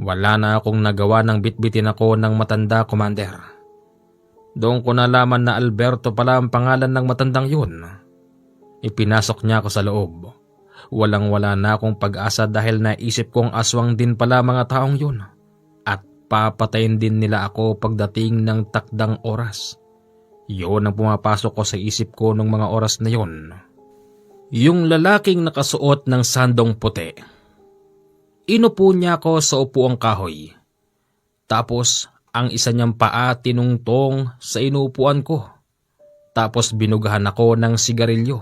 Wala na akong nagawa nang bitbitin ako ng matanda, Commander. Doon ko nalaman na Alberto pala ang pangalan ng matandang yun. Ipinasok niya ako sa loob. Walang-wala na akong pag-asa dahil naisip kong aswang din pala mga taong yun. At papatayin din nila ako pagdating ng takdang oras. Yun ang pumapasok ko sa isip ko nung mga oras na yon. Yung lalaking nakasuot ng sandong puti. Inupo niya ako sa upuang kahoy. Tapos ang isa niyang paa tinungtong sa inuupuan ko. Tapos binugahan ako ng sigarilyo.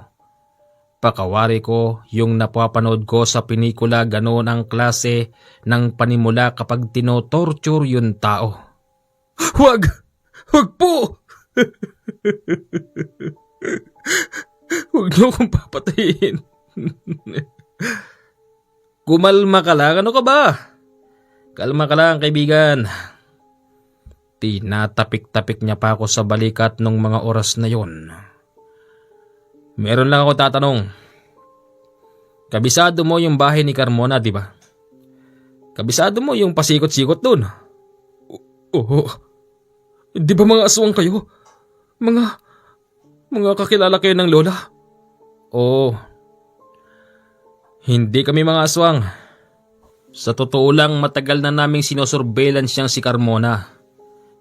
Pakawari ko yung napapanood ko sa pelikula, ganoon ang klase ng panimula kapag tinotorture yung tao. Huwag! Huwag po! Huwag niyo akong papatayin. Kumalma ka lang, ano ka ba? Kalma ka lang, kaibigan. Tinatapik-tapik niya pa ako sa balikat nung mga oras na yon. Meron lang ako tatanong. Kabisado mo yung bahay ni Carmona, di ba? Kabisado mo yung pasikot-sikot dun? Oo. Di ba mga aswang kayo? Mga kakilala kayo ng lola? Oo. Hindi kami mga aswang. Sa totoo lang, matagal na naming sinosurveillance siyang si Carmona.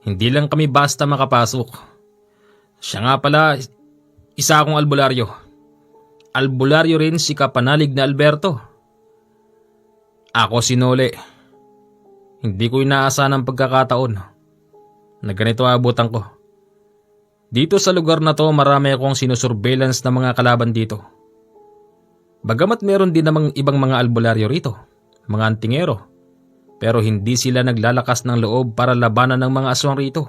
Hindi lang kami basta makapasok. Siya nga pala, isa akong albularyo. Albularyo rin si kapanalig na Alberto. Ako si Nole. Hindi ko inaasahan ang pagkakataon na ganito abutan ko. Dito sa lugar na to, marami akong sinusurveillance na mga kalaban dito. Bagamat meron din namang ibang mga albularyo rito, mga antingero, pero hindi sila naglalakas ng loob para labanan ng mga aswang rito.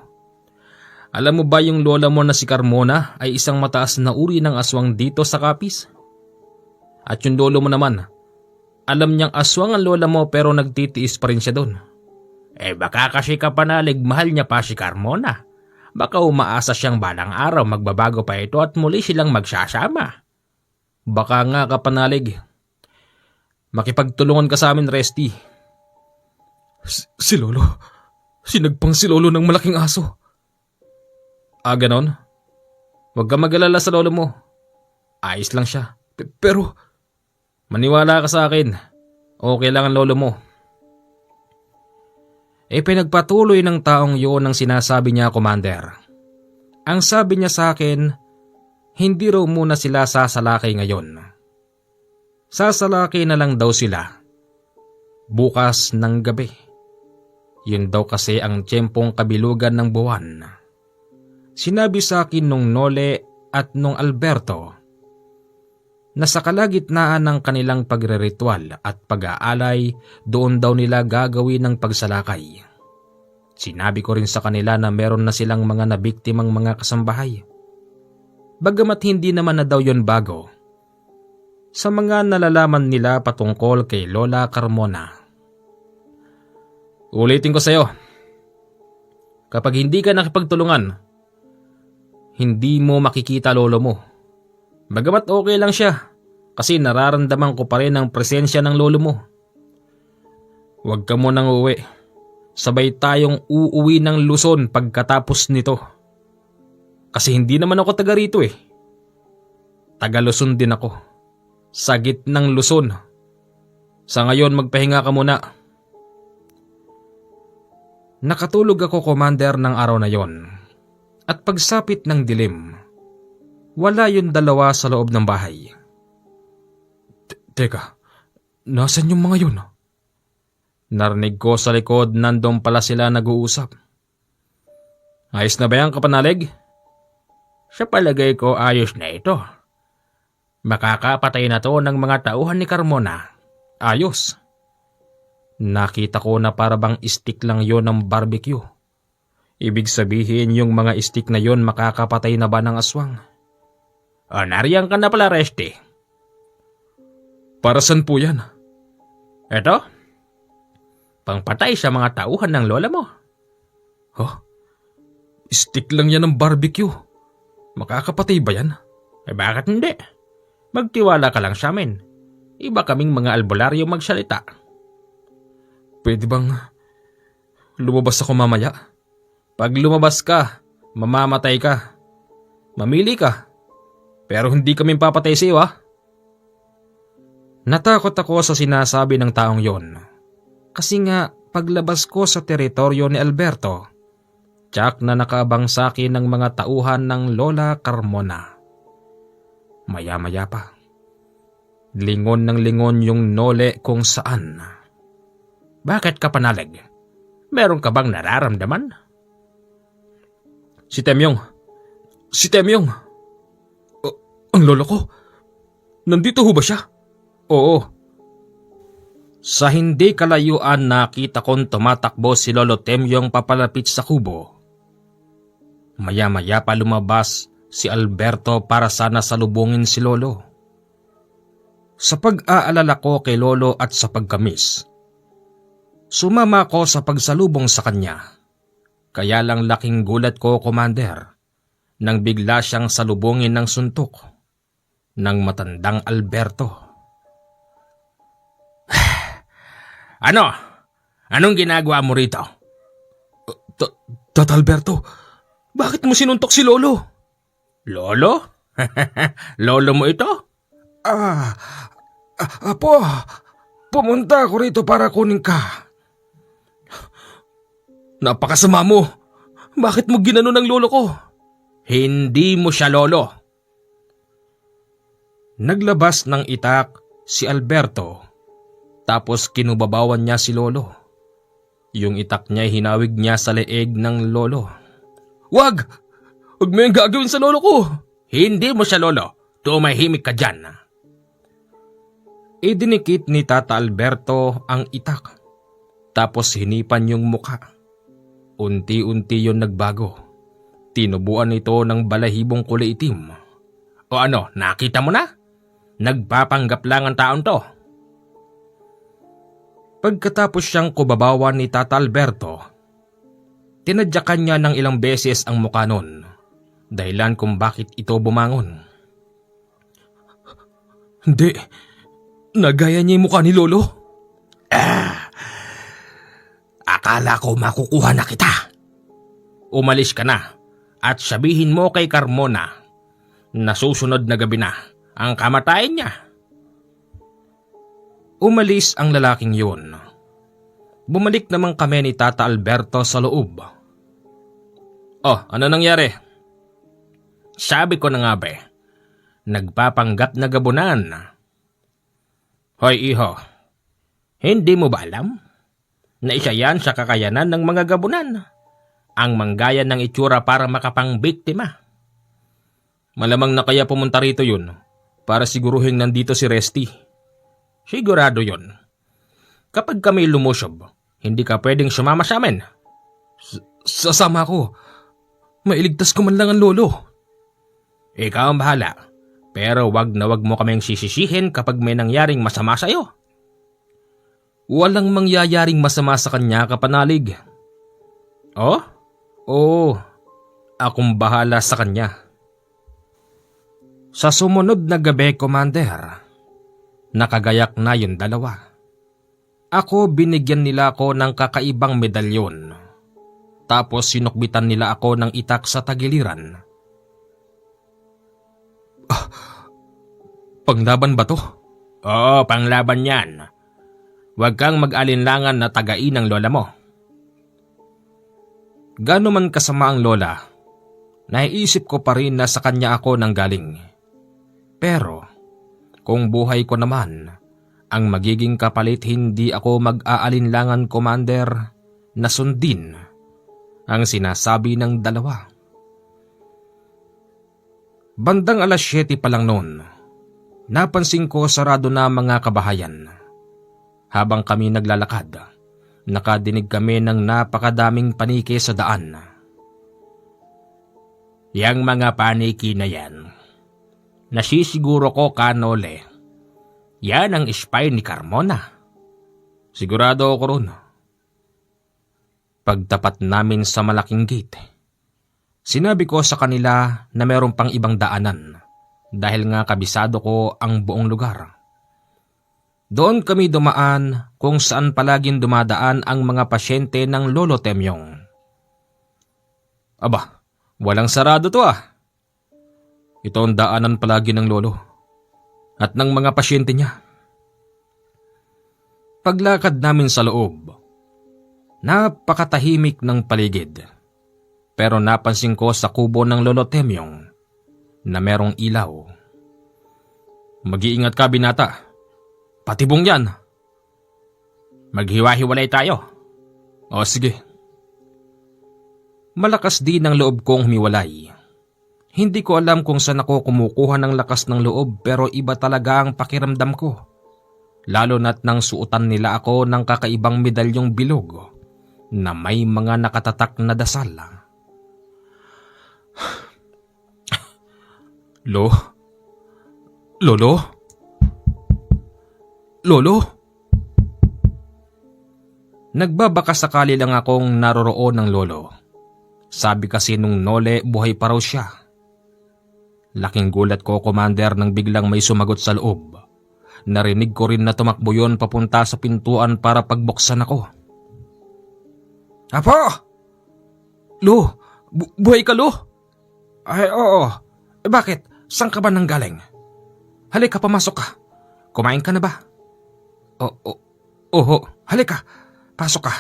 Alam mo ba yung lola mo na si Carmona ay isang mataas na uri ng aswang dito sa Capiz? At yung lolo mo naman, alam niyang aswang ang lola mo pero nagtitiis pa rin siya doon. Baka kasi kapanalig mahal niya pa si Carmona. Baka umaasa siyang balang araw magbabago pa ito at muli silang magsasama. Baka nga kapanalig. Makipagtulungan ka sa amin, Resty. Si Lolo. Sinagpang si Lolo ng malaking aso. Ganon? Huwag ka mag-alala sa lolo mo. Ayos lang siya. Pero... Maniwala ka sa akin. Okay lang ang lolo mo. Pinagpatuloy ng taong yun ang sinasabi niya, Commander. Ang sabi niya sa akin, hindi raw muna sila sasalakay ngayon. Sasalakay na lang daw sila bukas ng gabi. Yun daw kasi ang tiyempong kabilugan ng buwan. Sinabi sa akin nung Nole at nung Alberto na sa kalagitnaan ng kanilang pagre-ritual at pag-aalay, doon daw nila gagawin ng pagsalakay. Sinabi ko rin sa kanila na meron na silang mga nabiktimang mga kasambahay. Bagamat hindi naman na daw yon bago sa mga nalalaman nila patungkol kay Lola Carmona. Ulitin ko sa'yo, kapag hindi ka nakipagtulungan, hindi mo makikita lolo mo. Bagamat okay lang siya, kasi nararamdaman ko pa rin ang presensya ng lolo mo. Huwag ka mo nang uuwi. Sabay tayong uuwi ng Luzon pagkatapos nito. Kasi hindi naman ako taga rito eh. Taga Luzon din ako. Sa gitnang Luzon. Sa ngayon magpahinga ka muna. Nakatulog ako, Commander, ng araw na yon. At pagsapit ng dilim, wala yung dalawa sa loob ng bahay. Teka, nasan yung mga yun? Narinig ko sa likod, nandun pala sila nag-uusap. Ayos na ba yan, kapanalig? Sa palagay ko ayos na ito. Makakapatay na to ng mga tauhan ni Carmona. Ayos. Nakita ko na parabang stick lang yon ng barbecue. Ibig sabihin yung mga stick na yon makakapatay na ba ng aswang? Nariyan ka na pala, Resty. Para saan po yan? Ito? Pangpatay sa mga tauhan ng lola mo. Stick lang yan ng barbecue. Makakapatay ba yan? Bakit hindi? Magtiwala ka lang sa amin. Iba kaming mga albularyo magsalita. Pwede bang lumabas ako mamaya? Pag lumabas ka, mamamatay ka. Mamili ka. Pero hindi kami papatay sa iyo, ha? Natakot ako sa sinasabi ng taong yon. Kasi nga, paglabas ko sa teritoryo ni Alberto, tiyak na nakaabang sa akin ng mga tauhan ng Lola Carmona. Maya-maya pa, lingon ng lingon yung nole kung saan. Bakit ka panalig? Meron ka bang nararamdaman? Si Temyong! Si Temyong! Ang lolo ko! Nandito ho ba siya? Oo. Sa hindi kalayuan nakita kong tumatakbo si Lolo Temyong papalapit sa kubo. Maya-maya pa lumabas si Alberto para sana salubungin si Lolo. Sa pag-aalala ko kay Lolo at sa pagkamis, sumama ko sa pagsalubong sa kanya. Kaya lang laking gulat ko, Commander, nang bigla siyang salubungin ng suntok ng matandang Alberto. Ano? Anong ginagawa mo rito? Tata Alberto, bakit mo sinuntok si Lolo? Lolo? Lolo mo ito? Apo, pumunta ako rito para kunin ka. Napakasama mo. Bakit mo ginano ng lolo ko? Hindi mo siya lolo. Naglabas ng itak si Alberto, tapos kinubabawan niya si Lolo. Yung itak niya hinawig niya sa leeg ng Lolo. Wag! Huwag mo yung gagawin sa Lolo ko! Hindi mo siya lolo. Tumahimik ka dyan. Idinikit ni Tata Alberto ang itak, tapos hinipan yung mukha. Unti-unti yun nagbago. Tinubuan ito ng balahibong kulay itim. O ano, nakita mo na? Nagpapanggap lang ang taon to. Pagkatapos siyang kubabawan ni Tata Alberto, tinadyakan niya ng ilang beses ang mukha nun, dahilan kung bakit ito bumangon. Hindi, nagaya niya yung mukha ni Lolo. Akala ko makukuha na kita. Umalis ka na at sabihin mo kay Carmona na susunod na gabi na ang kamatayan niya. Umalis ang lalaking yun. Bumalik naman kami ni Tata Alberto sa loob. Oh, ano nangyari? Sabi ko na nga ba, nagpapanggap na gabunan. Hoy iho, hindi mo ba alam na isa yan sa kakayanan ng mga gabunan? Ang manggayan ng itsura para makapangbiktima. Malamang na kaya pumunta rito yun para siguruhin nandito si Resty. Sigurado yun. Kapag kami lumusob, hindi ka pwedeng sumama sa amin. Sasama ko. Mailigtas ko man lang ang lolo. Ikaw ang bahala. Pero wag na wag mo kaming sisisihin kapag may nangyaring masama sa'yo. Walang mangyayaring masama sa kanya, kapanalig. Oh? Oo, akong bahala sa kanya. Sa sumunod na gabi, Commander, nakagayak na yung dalawa. Ako, binigyan nila ako ng kakaibang medalyon. Tapos sinukbitan nila ako ng itak sa tagiliran. Panglaban ba to? Oo, panglaban yan. Huwag kang mag-alinlangan na tagain ng lola mo. Gano man kasama ang lola, naiisip ko pa rin na sa kanya ako nanggaling. Pero kung buhay ko naman ang magiging kapalit, hindi ako mag-aalinlangan, Commander, na sundin ang sinasabi ng dalawa. Bandang 7:00 pa lang noon, napansin ko sarado na mga kabahayan. Habang kami naglalakad, nakadinig kami ng napakadaming paniki sa daan. Yang mga paniki na yan, nasisiguro ko, Kanole, yan ang spy ni Carmona. Sigurado ako ron. Pagtapat namin sa malaking gate, sinabi ko sa kanila na meron pang ibang daanan dahil nga kabisado ko ang buong lugar. Doon kami dumaan kung saan palaging dumadaan ang mga pasyente ng Lolo Temyong. Aba, walang sarado to ah. Ito ang daanan palagi ng lolo at ng mga pasyente niya. Paglakad namin sa loob, Napakatahimik ng paligid. Pero napansin ko sa kubo ng Lolo Temyong na merong ilaw. Mag-iingat ka, binata. Patibong yan. Maghiwa-hiwalay tayo. O sige. Malakas din ang loob kong humiwalay. Hindi ko alam kung saan ako kumukuha ng lakas ng loob pero iba talaga ang pakiramdam ko. Lalo na't nang suotan nila ako ng kakaibang medalyong bilog na may mga nakatatak na dasal. Lolo? Nagbabaka sakali lang akong naroroon ng lolo. Sabi kasi nung nole buhay pa raw siya. Laking gulat ko, Commander, nang biglang may sumagot sa loob. Narinig ko rin na tumakbo yun papunta sa pintuan para pagbuksan ako. Apo! Lo! Buhay ka, Lo? Ay, oo. Bakit? Saan ka ba nanggaling? Halika, pamasok ka. Kumain ka na ba? Oo. Halika, pasok ka.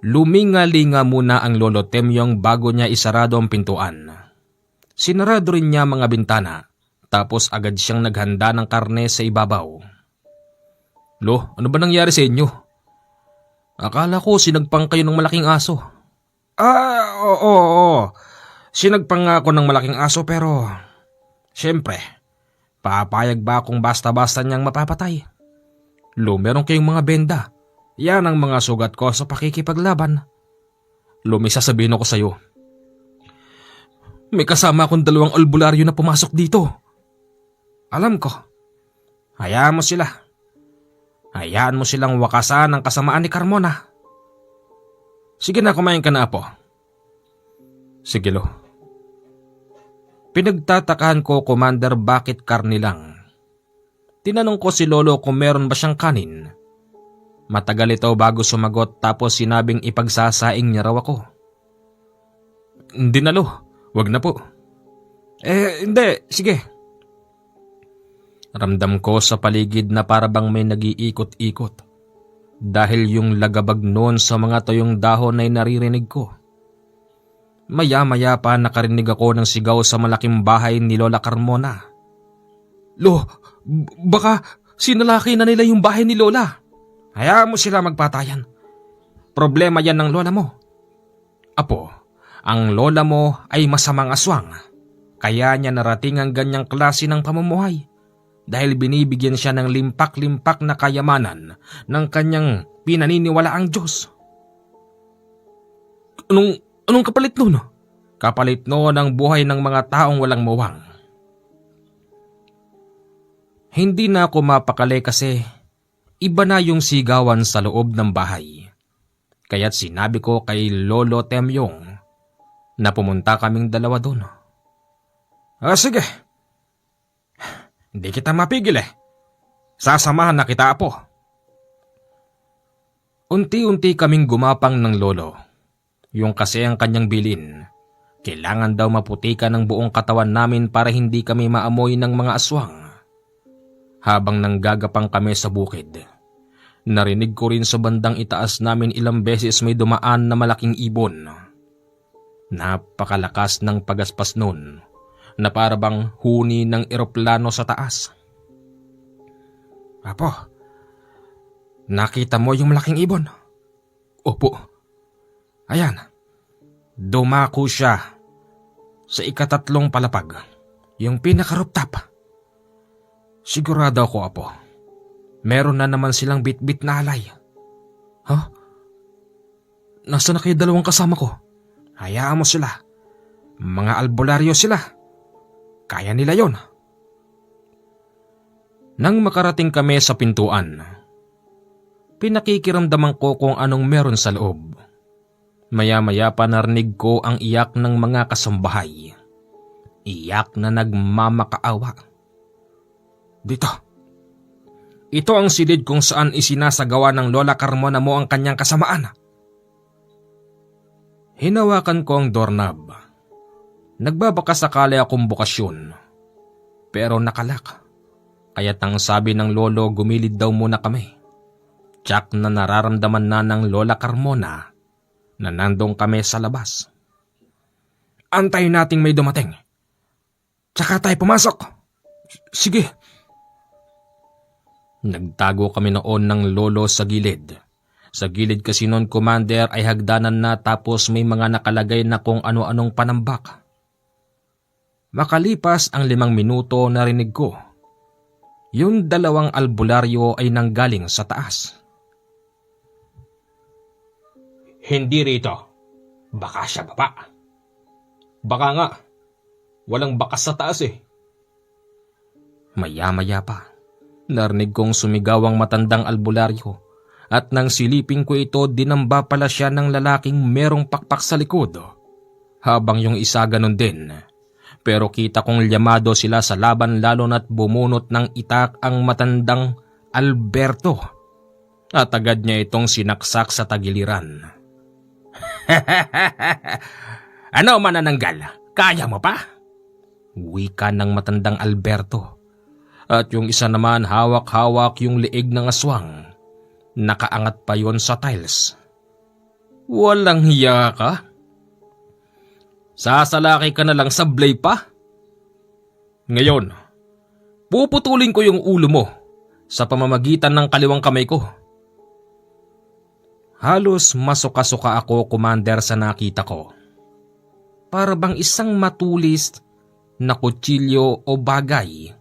Luminga-linga muna ang Lolo Temyong bago niya isarado ang pintuan. Sinarado rin niya mga bintana, tapos agad siyang naghanda ng karne sa ibabaw. Lo, ano ba nangyari sa inyo? Akala ko sinagpang kayo ng malaking aso. Oo. Sinagpang nga ako ng malaking aso pero siyempre, papayag ba akong basta-basta niyang mapapatay? Lo, meron kayong mga benda. Yan ang mga sugat ko sa pakikipaglaban. Lo, may sasabihin ako sa'yo. May kasama akong 2 albularyo na pumasok dito. Alam ko. Hayaan mo sila. Hayaan mo silang wakasan ang kasamaan ni Carmona. Sige na, kumain ka na, Apo. Sige, Lo. Pinagtatakahan ko, Commander, bakit karni lang. Tinanong ko si Lolo kung meron ba siyang kanin. Matagal ito bago sumagot tapos sinabing ipagsasaing niya raw ako. Hindi na, Lo. Wag na po. Hindi. Sige. Ramdam ko sa paligid na parabang may nag-iikot-ikot. Dahil yung lagabag noon sa mga tuyong dahon ay naririnig ko. Maya-maya pa nakarinig ako ng sigaw sa malaking bahay ni Lola Carmona. Lo, baka sinalaki na nila yung bahay ni Lola. Hayaan mo sila magpatayan. Problema yan ng lola mo. Apo, ang lola mo ay masamang aswang. Kaya niya narating ang ganyang klase ng pamumuhay. Dahil binibigyan siya ng limpak-limpak na kayamanan ng kanyang pinaniniwalaang Diyos. Anong kapalit nun? Kapalit noon ang buhay ng mga taong walang muwang. Hindi na ako mapakali kasi iba na yung sigawan sa loob ng bahay. Kaya't sinabi ko kay Lolo Temyong na pumunta kaming 2 doon. Sige. Hindi kita mapigil Sasamahan na kita, Apo. Unti-unti kaming gumapang ng lolo. Yung kasi ang kanyang bilin. Kailangan daw maputikan ng buong katawan namin para hindi kami maamoy ng mga aswang. Habang nanggagapang kami sa bukid, narinig ko rin sa bandang itaas namin ilang beses may dumaan na malaking ibon. Napakalakas ng pagaspas nun na parabang huni ng eroplano sa taas. Apo, nakita mo yung malaking ibon? Opo. Ayan, dumako siya sa ika-3 palapag, yung pinaka-rooftop. Sigurado ako, Apo. Meron na naman silang bit-bit na alay. Nasaan na kayo 2 kasama ko? Hayaan mo sila. Mga albularyo sila. Kaya nila yon. Nang makarating kami sa pintuan, pinakikiramdaman ko kung anong meron sa loob. Maya-maya pa narinig ko ang iyak ng mga kasambahay. Iyak na nagmamakaawa. Dito. Ito ang silid kung saan isinasagawa ng Lola Carmona mo ang kanyang kasamaan. Hinawakan ko ang doorknob. Nagbabaka sakali akong bukasyon. Pero nakalak. Kaya't ang sabi ng lolo, gumilid daw muna kami. Tsak na nararamdaman na ng Lola Carmona na nandong kami sa labas. Antayin nating may dumating. Tsaka tayo pumasok. Sige. Nagtago kami noon ng lolo sa gilid. Sa gilid kasi noon, Commander, ay hagdanan na tapos may mga nakalagay na kung ano-anong panambak. Makalipas ang 5 minuto, narinig ko. Yung 2 albularyo ay nanggaling sa taas. Hindi rito. Baka siya baba. Baka nga. Walang bakas sa taas eh. Maya-maya pa, narinig kong sumigaw ang matandang albularyo at nang silipin ko ito, dinamba pala siya ng lalaking merong pakpak sa likod. Habang yung isa ganun din. Pero kita kong llamado sila sa laban lalo na't bumunot ng itak ang matandang Alberto. At agad niya itong sinaksak sa tagiliran. Ano manananggal? Kaya mo pa? Wika ng matandang Alberto. At yung isa naman hawak-hawak yung liig ng aswang. Nakaangat pa yon sa tiles. Walang hiya ka? Sasalaki ka na lang sablay pa? Ngayon, puputulin ko yung ulo mo sa pamamagitan ng kaliwang kamay ko. Halos masuka-suka ako, Commander, sa nakita ko. Para bang isang matulis na kutsilyo o bagay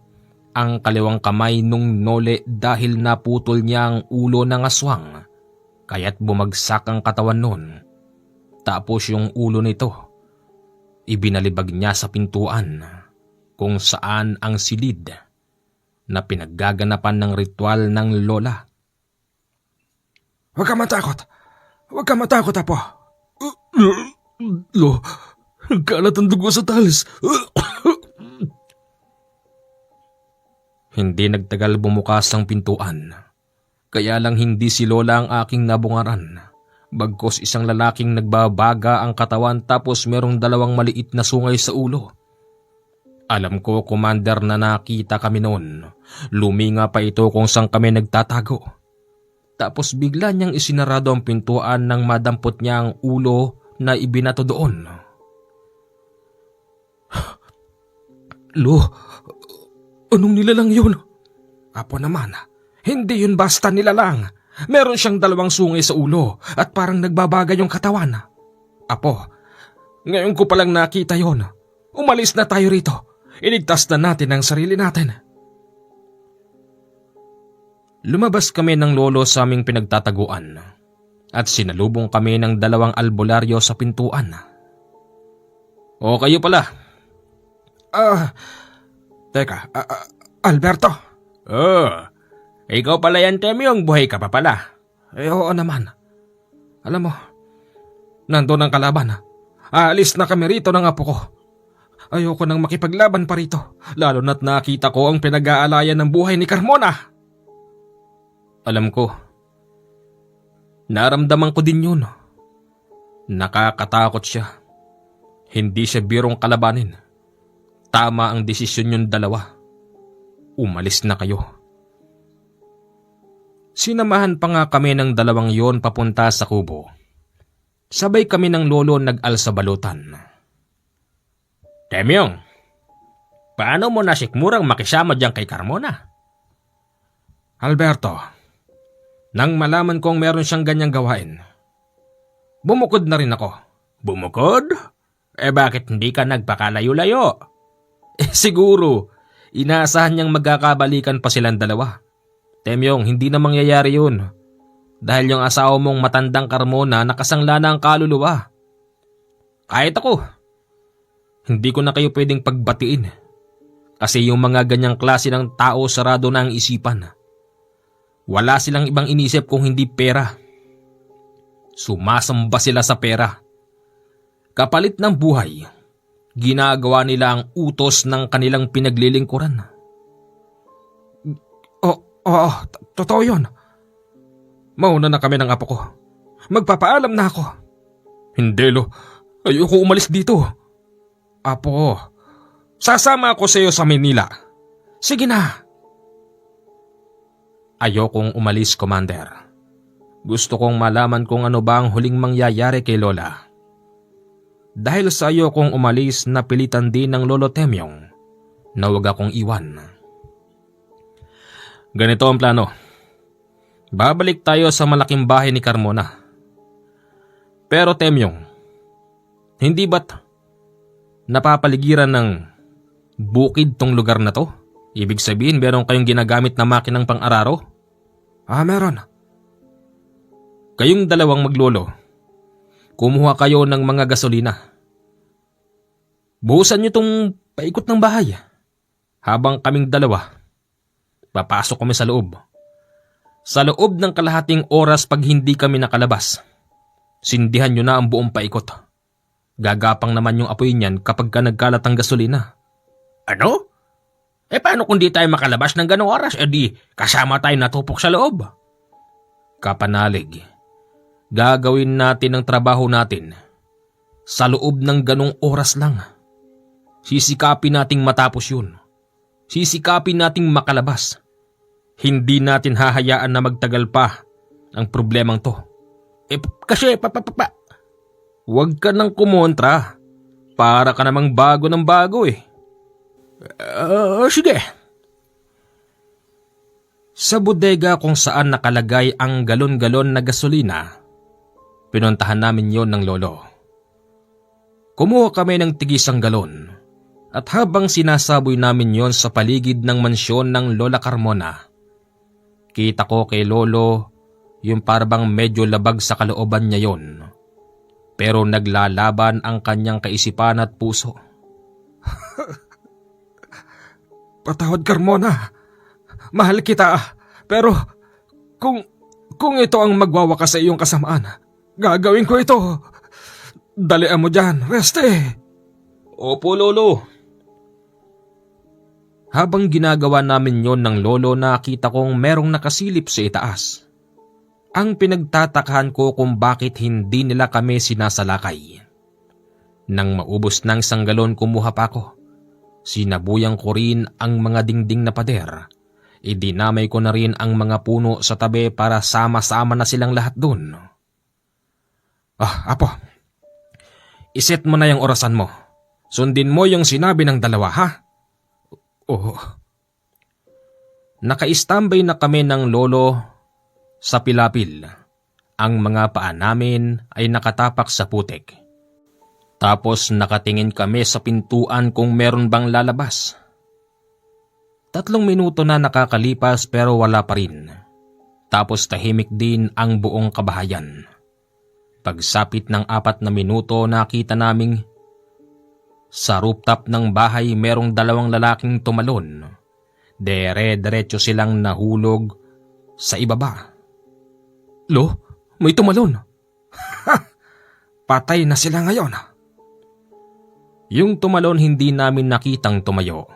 ang kaliwang kamay nung nole dahil naputol niya ang ulo ng aswang, kaya't bumagsak ang katawan nun. Tapos yung ulo nito, ibinalibag niya sa pintuan kung saan ang silid na pinaggaganapan ng ritual ng lola. Huwag ka matakot. Huwag ka matakot, Apo. Kalat ang dugo sa talis. Hindi nagtagal bumukas ang pintuan. Kaya lang hindi si Lola ang aking nabungaran. Bagkos isang lalaking nagbabaga ang katawan tapos merong 2 maliit na sungay sa ulo. Alam ko, Commander, na nakita kami noon. Luminga pa ito kung saan kami nagtatago. Tapos bigla niyang isinarado ang pintuan nang madampot niya ang ulo na ibinato doon. Lo, anong nilalang yun? Apo naman, hindi yun basta nilalang. Meron siyang 2 sungay sa ulo at parang nagbabagay yung katawan. Apo, ngayon ko palang nakita yon. Umalis na tayo rito. Iligtas na natin ang sarili natin. Lumabas kami ng lolo sa aming pinagtataguan at sinalubong kami ng 2 albularyo sa pintuan. O kayo pala? Teka, Alberto? Ikaw pala yan, Temyong. Buhay ka pa pala. Oo naman. Alam mo, nandun ang kalaban. Aalis na kami rito ng apo ko. Ayoko nang makipaglaban pa rito, lalo na't nakita ko ang pinag-aalayan ng buhay ni Carmona. Alam ko. Naramdaman ko din yun. Nakakatakot siya. Hindi siya birong kalabanin. Tama ang desisyon yung 2. Umalis na kayo. Sinamahan pa nga kami ng 2 yon papunta sa kubo. Sabay kami ng lolo nag-alsabalutan. Temyong, paano mo nasikmurang makisama diyan kay Carmona? Alberto, nang malaman kong meron siyang ganyang gawain, bumukod na rin ako. Bumukod? Bakit hindi ka nagpakalayo-layo? Siguro, inaasahan niyang magkakabalikan pa silang 2. Temyong, hindi na mangyayari yun. Dahil yung asawa mong matandang Carmona nakasangla na ang kaluluwa. Kahit ako, hindi ko na kayo pwedeng pagbatiin. Kasi yung mga ganyang klase ng tao sarado na ang isipan. Wala silang ibang inisip kung hindi pera. Sumasamba sila sa pera. Kapalit ng buhay, ginagawa nila ang utos ng kanilang pinaglilingkuran. Oo, totoo yun. Mauna na kami ng apo ko. Magpapaalam na ako. Hindi, Lo. Ayoko umalis dito. Apo, sasama ako sa iyo sa Manila. Sige na. Ayokong umalis, Commander. Gusto kong malaman kung ano ba ang huling mangyayari kay Lola. Dahil sa iyo kong umalis, napilitan din ng Lolo Temyong na huwag akong iwan. Ganito ang plano. Babalik tayo sa malaking bahay ni Carmona. Pero Temyong, hindi ba't napapaligiran ng bukid tong lugar na to? Ibig sabihin meron kayong ginagamit na makinang pang-araro? Meron. Kayong dalawang maglolo, kumuha kayo ng mga gasolina. Buhusan nyo tong paikot ng bahay. Habang kaming dalawa, papasok kami sa loob. Sa loob ng kalahating oras pag hindi kami nakalabas, sindihan nyo na ang buong paikot. Gagapang naman yung apoy niyan kapag ka nagkalat ang gasolina. Ano? Paano kung di tayo makalabas ng ganong oras? Di kasama tayo natupok sa loob. Kapanalig, gagawin natin ang trabaho natin sa loob ng ganong oras lang. Sisikapin nating matapos yun. Sisikapin nating makalabas. Hindi natin hahayaan na magtagal pa ang problemang to. Kasi huwag ka nang kumontra. Para ka namang bago ng bago eh. Sige. Sa bodega kung saan nakalagay ang galon-galon na gasolina, pinuntahan namin yon ng lolo. Kumuha kami ng tigisang galon at habang sinasaboy namin yon sa paligid ng mansyon ng Lola Carmona, kita ko kay lolo yung parabang medyo labag sa kalooban niya yon. Pero naglalaban ang kanyang kaisipan at puso. Patawad, Carmona. Mahal kita, pero kung ito ang magwawakas sa iyong kasamaan, gagawin ko ito. Dalian mo dyan, Reste. Opo, lolo. Habang ginagawa namin yon ng lolo, nakita kong merong nakasilip sa itaas. Ang pinagtatakahan ko kung bakit hindi nila kami sinasalakay. Nang maubos ng sanggalon, kumuha pa ako. Sinabuyang ko rin ang mga dingding na pader. Idinamay ko na rin ang mga puno sa tabi para sama-sama na silang lahat dun. Apo. Iset mo na yung orasan mo. Sundin mo yung sinabi ng dalawa, ha? Oo. Naka-istambay na kami ng lolo sa pilapil. Ang mga paa namin ay nakatapak sa putik. Tapos nakatingin kami sa pintuan kung meron bang lalabas. 3 minuto na nakakalipas pero wala pa rin. Tapos tahimik din ang buong kabahayan. Pagsapit ng 4 na minuto, nakita naming sa rooftop ng bahay merong 2 lalaking tumalon. Dere-derecho silang nahulog sa ibaba. Lo, may tumalon. Patay na sila ngayon. Yung tumalon hindi namin nakitang tumayo.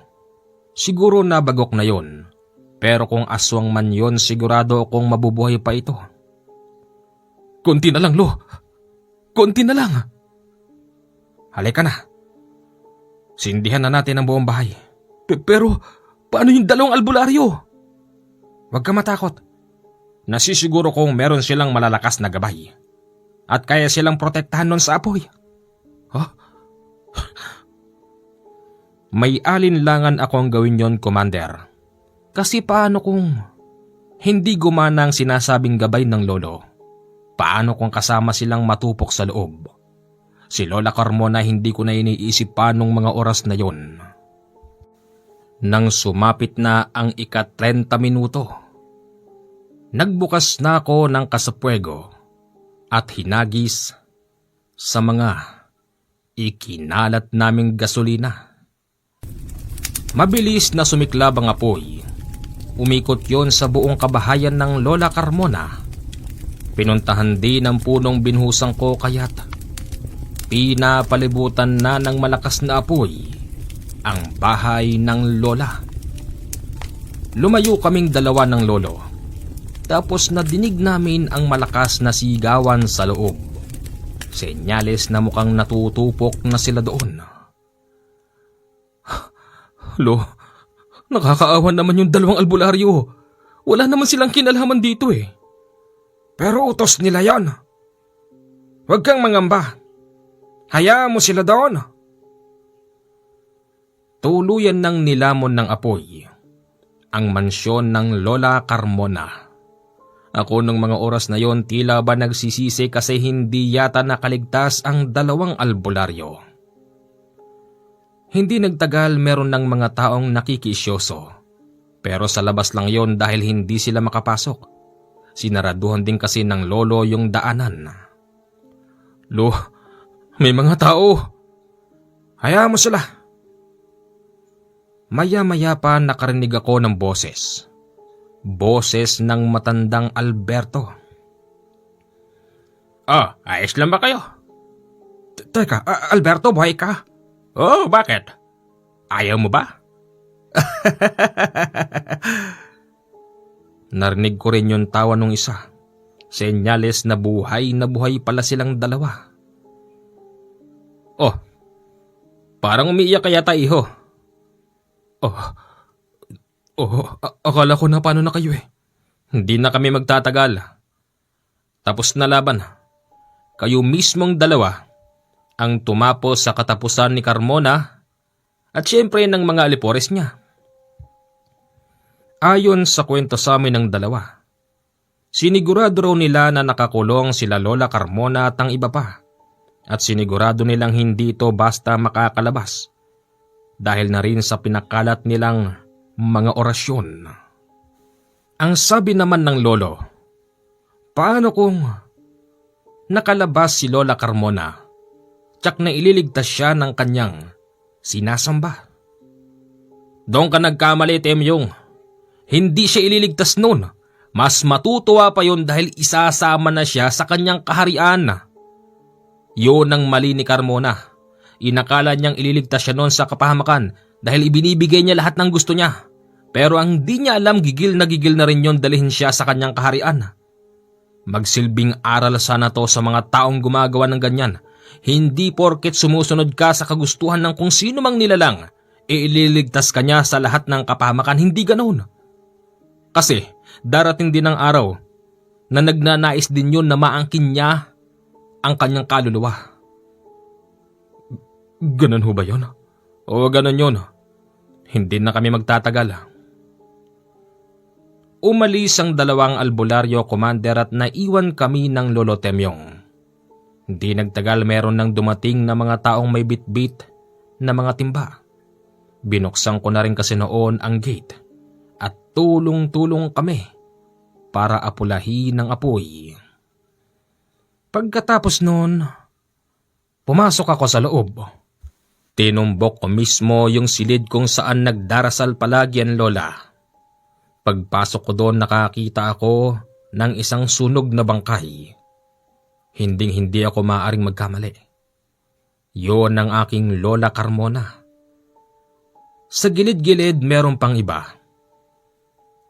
Siguro nabagok na yon. Pero kung aswang man yon, sigurado akong mabubuhay pa ito. Konti na lang, Lo. Konti na lang. Halika na. Sindihan na natin ang buong bahay. Pero paano yung 2 albularyo? Huwag ka matakot. Nasisiguro kong meron silang malalakas na gabay. At kaya silang protektahan nun sa apoy. May alinlangan akong gawin yon, Commander. Kasi paano kung hindi gumana ang sinasabing gabay ng lolo? Paano kung kasama silang matupok sa loob? Si Lola Carmona, hindi ko na iniisip pa nung mga oras na yon. Nang sumapit na ang ika-30 minuto, nagbukas na ako ng kasapwego at hinagis sa mga ikinalat naming gasolina. Mabilis na sumiklab ang apoy. Umikot yon sa buong kabahayan ng Lola Carmona. Pinuntahan din ang punong binhusang ko kaya't pinapalibutan na ng malakas na apoy ang bahay ng Lola. Lumayo kaming 2 ng lolo. Tapos nadinig namin ang malakas na sigawan sa loob. Senyales na mukhang natutupok na sila doon. Lo, nakakaawa naman yung 2 albularyo. Wala naman silang kinalaman dito eh. Pero utos nila yon. Huwag kang mangamba. Hayaan mo sila doon. Tuluyan ng nilamon ng apoy ang mansyon ng Lola Carmona. Ako nung mga oras na yon tila ba nagsisisi kasi hindi yata nakaligtas ang 2 albularyo. Hindi nagtagal meron ng mga taong nakikisyoso. Pero sa labas lang yon dahil hindi sila makapasok. Sinaraduhan din kasi ng lolo yung daanan. Lo, may mga tao. Hayaan mo sila. Maya-maya pa nakarinig ako ng boses. Boses ng matandang Alberto. Ayos lang ba kayo? Teka, Alberto, buhay ka? Oh, bakit? Ayaw mo ba? Narinig ko rin yung tawa nung isa. Senyales na buhay pala silang dalawa. Oh, parang umiiyak kaya iho. Akala ko na paano na kayo eh. Hindi na kami magtatagal. Tapos na laban. Kayo mismong dalawa ang tumapos sa katapusan ni Carmona at syempre ng mga alipores niya. Ayon sa kwento sa amin ng dalawa, sinigurado raw nila na nakakulong sila Lola Carmona at ang iba pa. At sinigurado nilang hindi ito basta makakalabas dahil na rin sa pinakalat nilang mga orasyon. Ang sabi naman ng lolo, paano kung nakalabas si Lola Carmona, tsak na ililigtas siya ng kanyang sinasamba? Doon ka nagkamali, Temyong. Hindi siya ililigtas nun. Mas matutuwa pa yun dahil isasama na siya sa kanyang kaharian. Yun ang mali ni Carmona. Inakala niyang ililigtas siya noon sa kapahamakan dahil ibinibigay niya lahat ng gusto niya. Pero ang di niya alam, gigil na rin yun dalhin siya sa kanyang kaharian. Magsilbing aral sana to sa mga taong gumagawa ng ganyan. Hindi porket sumusunod ka sa kagustuhan ng kung sino mang nilalang, ililigtas ka niya sa lahat ng kapahamakan. Hindi ganoon. Kasi darating din ang araw na nagnanais din yun na maangkin niya ang kanyang kaluluwa. Ganun ho ba yun? Oo, ganun yun. Hindi na kami magtatagal. Umalis ang 2 albularyo, Commander, at naiwan kami ng Lolo Temyong. Hindi nagtagal meron nang dumating na mga taong may bitbit na mga timba. Binuksan ko na rin kasi noon ang gate at tulong-tulong kami para apulahin ng apoy. Pagkatapos noon, pumasok ako sa loob. Tinumbok ko mismo yung silid kung saan nagdarasal palagi ang lola. Pagpasok ko doon, nakakita ako ng isang sunog na bangkay. Hinding-hindi ako maaaring magkamali. Yon ang aking Lola Carmona. Sa gilid-gilid meron pang iba.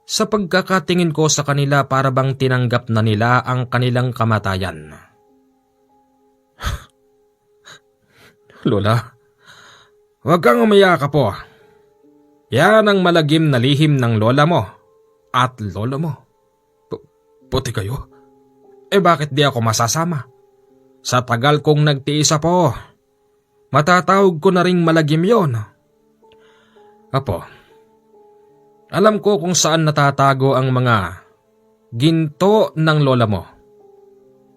Sa pagkakatingin ko sa kanila, para bang tinanggap na nila ang kanilang kamatayan. Lola, huwag kang umiyak po. Yan ang malagim na lihim ng lola mo at lolo mo. Puti kayo? Bakit di ako masasama? Sa tagal kong nagtiisa po, matatawag ko na ring malagim yon. Apo, alam ko kung saan natatago ang mga ginto ng lola mo.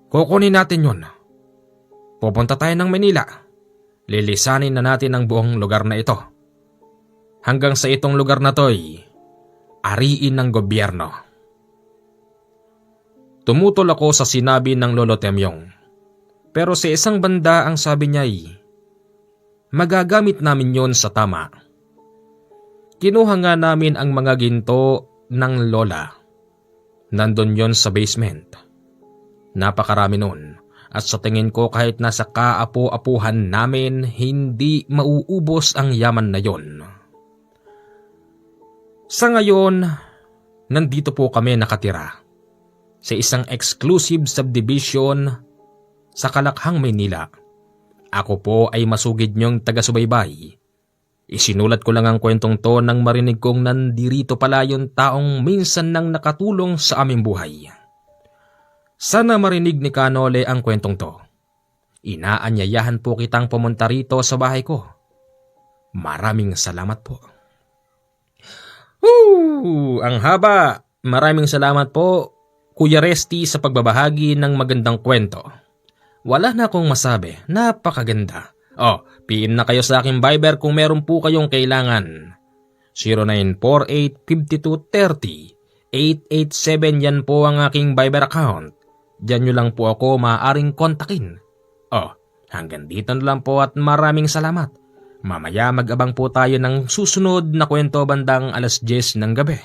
Kukunin natin yon. Pupunta tayo ng Manila. Lilisanin na natin ang buong lugar na ito. Hanggang sa itong lugar na to'y ariin ng gobyerno. Tumutol ako sa sinabi ng Lolo Temyong. Pero sa isang banda ang sabi niya ay, magagamit namin yon sa tama. Kinuha nga namin ang mga ginto ng lola. Nandun yon sa basement. Napakarami nun. At sa tingin ko kahit nasa kaapu-apuhan namin, hindi mauubos ang yaman na yon. Sa ngayon, nandito po kami nakatira sa isang exclusive subdivision sa Kalakhang, Maynila. Ako po ay masugid niyong taga-subaybay. Isinulat ko lang ang kwentong to nang marinig kong nandirito pala yung taong minsan nang nakatulong sa aming buhay. Sana marinig ni Kanole ang kwentong to. Inaanyayahan po kitang pumunta rito sa bahay ko. Maraming salamat po. Ang haba. Maraming salamat po, Kuya Resty, sa pagbabahagi ng magandang kwento. Wala na akong masabi. Napakaganda. PM na kayo sa aking Viber kung meron po kayong kailangan. 0948-5230-887 yan po ang aking Viber account. Diyan nyo lang po ako maaaring kontakin. Hanggang dito na lang po at maraming salamat. Mamaya mag-abang po tayo ng susunod na kwento bandang 10:00 ng gabi.